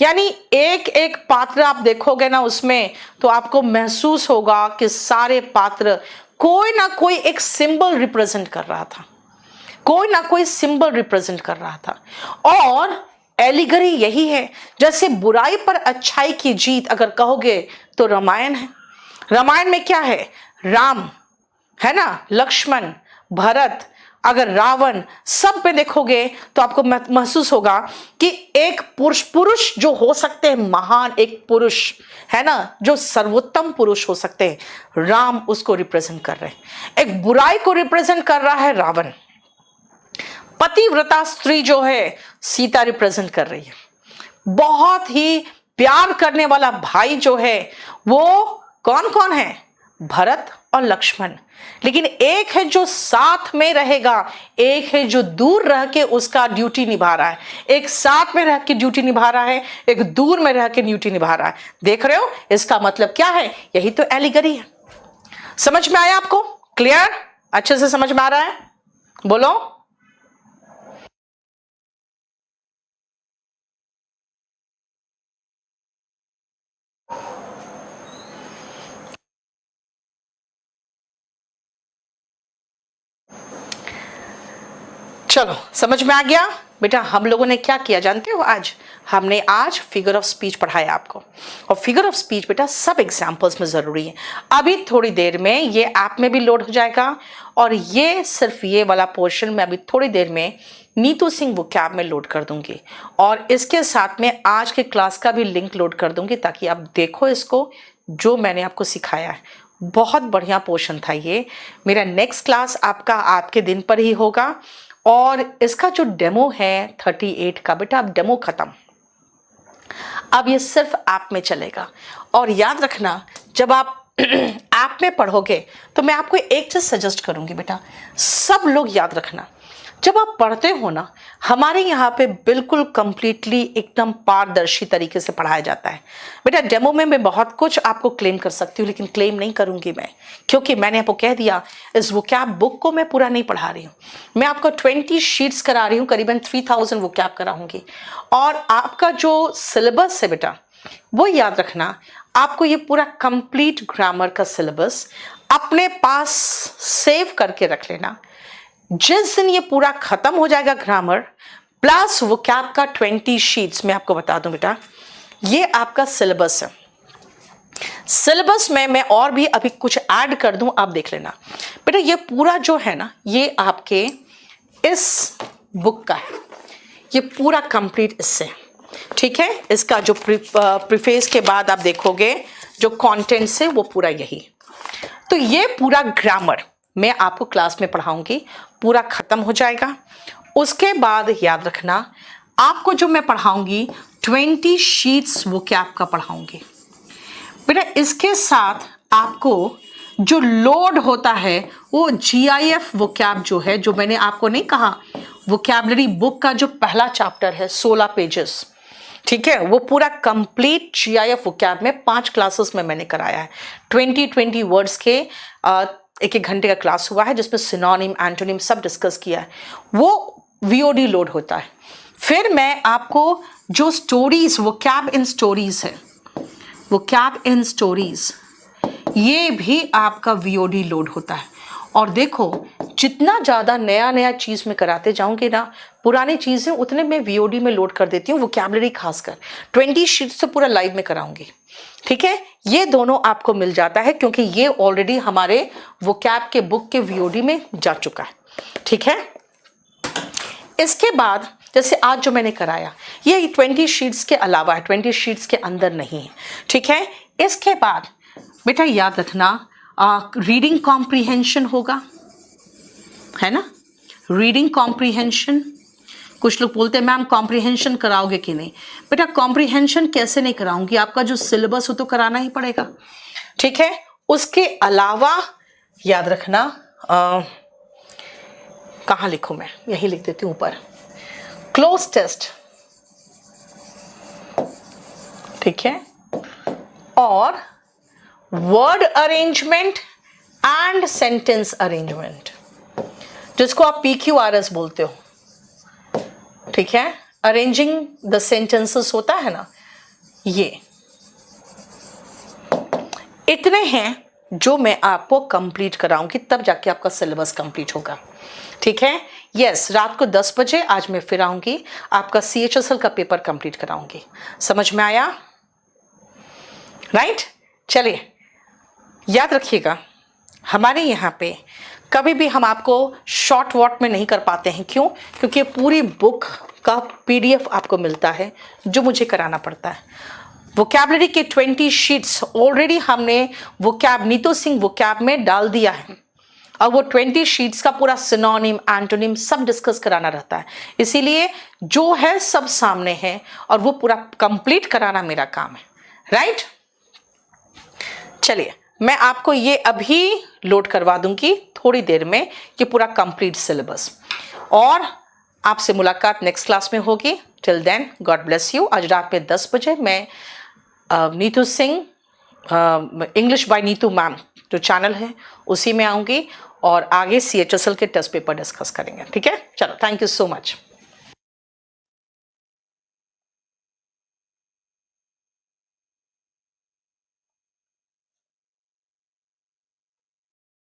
यानी एक एक पात्र आप देखोगे ना उसमें तो आपको महसूस होगा कि सारे पात्र कोई ना कोई एक सिंबल रिप्रेजेंट कर रहा था, कोई ना कोई सिंबल रिप्रेजेंट कर रहा था। और एलिगरी यही है, जैसे बुराई पर अच्छाई की जीत अगर कहोगे तो रामायण है। रामायण में क्या है? राम, है ना, लक्ष्मण, भरत, अगर रावण, सब पे देखोगे तो आपको महसूस होगा कि एक पुरुष जो हो सकते हैं महान, एक पुरुष है ना जो सर्वोत्तम पुरुष हो सकते हैं, राम उसको रिप्रेजेंट कर रहे हैं। एक बुराई को रिप्रेजेंट कर रहा है रावण। पतिव्रता स्त्री जो है सीता रिप्रेजेंट कर रही है। बहुत ही प्यार करने वाला भाई जो है वो कौन कौन है? भरत और लक्ष्मण। लेकिन एक है जो साथ में रहेगा, एक है जो दूर रह के उसका ड्यूटी निभा रहा है। एक साथ में रह के ड्यूटी निभा रहा है, एक दूर में रह के ड्यूटी निभा रहा है। देख रहे हो इसका मतलब क्या है? यही तो एलिगरी है। समझ में आया आपको? क्लियर? अच्छे से समझ में आ रहा है? बोलो। चलो समझ में आ गया बेटा। हम लोगों ने क्या किया जानते हो? हमने आज फिगर ऑफ स्पीच पढ़ाया आपको, और फिगर ऑफ स्पीच बेटा सब एग्जाम्पल्स में ज़रूरी है। अभी थोड़ी देर में ये ऐप में भी लोड हो जाएगा, और ये सिर्फ ये वाला पोर्शन मैं अभी थोड़ी देर में नीतू सिंह वोकैब में लोड कर दूंगी, और इसके साथ में आज के क्लास का भी लिंक लोड कर दूंगी ताकि आप देखो इसको, जो मैंने आपको सिखाया है। बहुत बढ़िया पोर्शन था ये। मेरा नेक्स्ट क्लास आपके दिन पर ही होगा, और इसका जो डेमो है 38 का बेटा, अब डेमो खत्म, अब ये सिर्फ ऐप में चलेगा। और याद रखना जब आप ऐप में पढ़ोगे तो मैं आपको एक चीज सजेस्ट करूंगी बेटा, सब लोग याद रखना, जब आप पढ़ते हो ना, हमारे यहाँ पे बिल्कुल कंप्लीटली एकदम पारदर्शी तरीके से पढ़ाया जाता है। बेटा डेमो में मैं बहुत कुछ आपको क्लेम कर सकती हूँ, लेकिन क्लेम नहीं करूँगी मैं, क्योंकि मैंने आपको कह दिया इस वोकैब बुक को मैं पूरा नहीं पढ़ा रही हूँ। मैं आपको 20 शीट्स करा रही हूँ, करीबन 3000 वोकैब कराऊंगी। और आपका जो सिलेबस है बेटा, वो याद रखना, आपको ये पूरा कंप्लीट ग्रामर का सिलेबस अपने पास सेव करके रख लेना। जिस दिन ये पूरा खत्म हो जाएगा ग्रामर प्लस वोकैब का 20 शीट्स, मैं आपको बता दूं बेटा, ये आपका सिलेबस है। सिलेबस में मैं और भी अभी कुछ ऐड कर दूं, आप देख लेना बेटा। ये पूरा जो है ना, ये आपके इस बुक का है, ये पूरा कंप्लीट इससे, ठीक है। इसका जो प्रीफेस के बाद आप देखोगे जो कंटेंट्स है वो पूरा यही। तो ये पूरा ग्रामर मैं आपको क्लास में पढ़ाऊंगी, पूरा खत्म हो जाएगा। उसके बाद याद रखना, आपको जो मैं पढ़ाऊंगी 20 शीट्स वोकैब का पढ़ाऊंगी बेटा। इसके साथ आपको जो लोड होता है वो GIF वोकैब जो है, जो मैंने आपको नहीं कहा, वोकैबलरी बुक का जो पहला चैप्टर है 16 पेजेस, ठीक है, वो पूरा कंप्लीट GIF वोकैब में 5 क्लासेस में मैंने कराया है। 20 वर्ड्स के 1-1 घंटे का क्लास हुआ है, जिसमें सिनोनिम, एंटोनिम सब डिस्कस किया है। वो VOD लोड होता है। फिर मैं आपको जो स्टोरीज, वोकैब इन स्टोरीज है, वोकैब इन स्टोरीज, ये भी आपका VOD लोड होता है। और देखो, जितना ज़्यादा नया चीज़ में कराते जाऊंगी ना, पुरानी चीज़ें उतने मैं VOD में लोड कर देती हूँ, वोकैबलरी खासकर 20 शीट्स से पूरा लाइव में कराऊंगी, ठीक है। ये दोनों आपको मिल जाता है, क्योंकि ये ऑलरेडी हमारे वोकैब के बुक के VOD में जा चुका है, ठीक है। इसके बाद जैसे आज जो मैंने कराया, ये 20 शीट्स के अलावा है, 20 शीट्स के अंदर नहीं है, ठीक है। इसके बाद बेटा याद रखना, रीडिंग कॉम्प्रीहेंशन होगा, है ना, रीडिंग कॉम्प्रीहेंशन। कुछ लोग बोलते हैं मैम कॉम्प्रीहेंशन कराओगे कि नहीं। बेटा कॉम्प्रीहेंशन कैसे नहीं कराऊंगी, आपका जो सिलेबस हो तो कराना ही पड़ेगा, ठीक है। उसके अलावा याद रखना, कहाँ लिखूं मैं, यही लिख देती हूँ ऊपर, क्लोज टेस्ट, ठीक है, और word arrangement and sentence arrangement, जिसको आप PQRS बोलते हो, ठीक है। अरेंजिंग द सेंटेंसेस होता है ना, ये इतने हैं जो मैं आपको कंप्लीट कराऊंगी, तब जाके आपका सिलेबस कंप्लीट होगा, ठीक है। यस, रात को 10 बजे आज मैं फिर आऊंगी, आपका CHSL का पेपर कंप्लीट कराऊंगी। समझ में आया, राइट। चलिए याद रखिएगा, हमारे यहाँ पे कभी भी हम आपको शॉर्ट वॉट में नहीं कर पाते हैं। क्यों? क्योंकि पूरी बुक का PDF आपको मिलता है, जो मुझे कराना पड़ता है। वोकैबलरी के 20 शीट्स ऑलरेडी हमने वोकैब नीतू सिंह वोकैब में डाल दिया है, और वो 20 शीट्स का पूरा सिनोनिम, एंटोनिम सब डिस्कस कराना रहता है। इसीलिए जो है सब सामने है, और वो पूरा कंप्लीट कराना मेरा काम है, राइट। चलिए मैं आपको ये अभी लोड करवा दूंगी थोड़ी देर में, ये पूरा कंप्लीट सिलेबस, और आपसे मुलाकात नेक्स्ट क्लास में होगी। Till then God bless you. आज रात में 10 बजे मैं Neetu Singh English by Neetu ma'am जो चैनल है उसी में आऊँगी, और आगे CHSL के टेस्ट पेपर डिस्कस करेंगे, ठीक है। चलो, थैंक यू सो मच।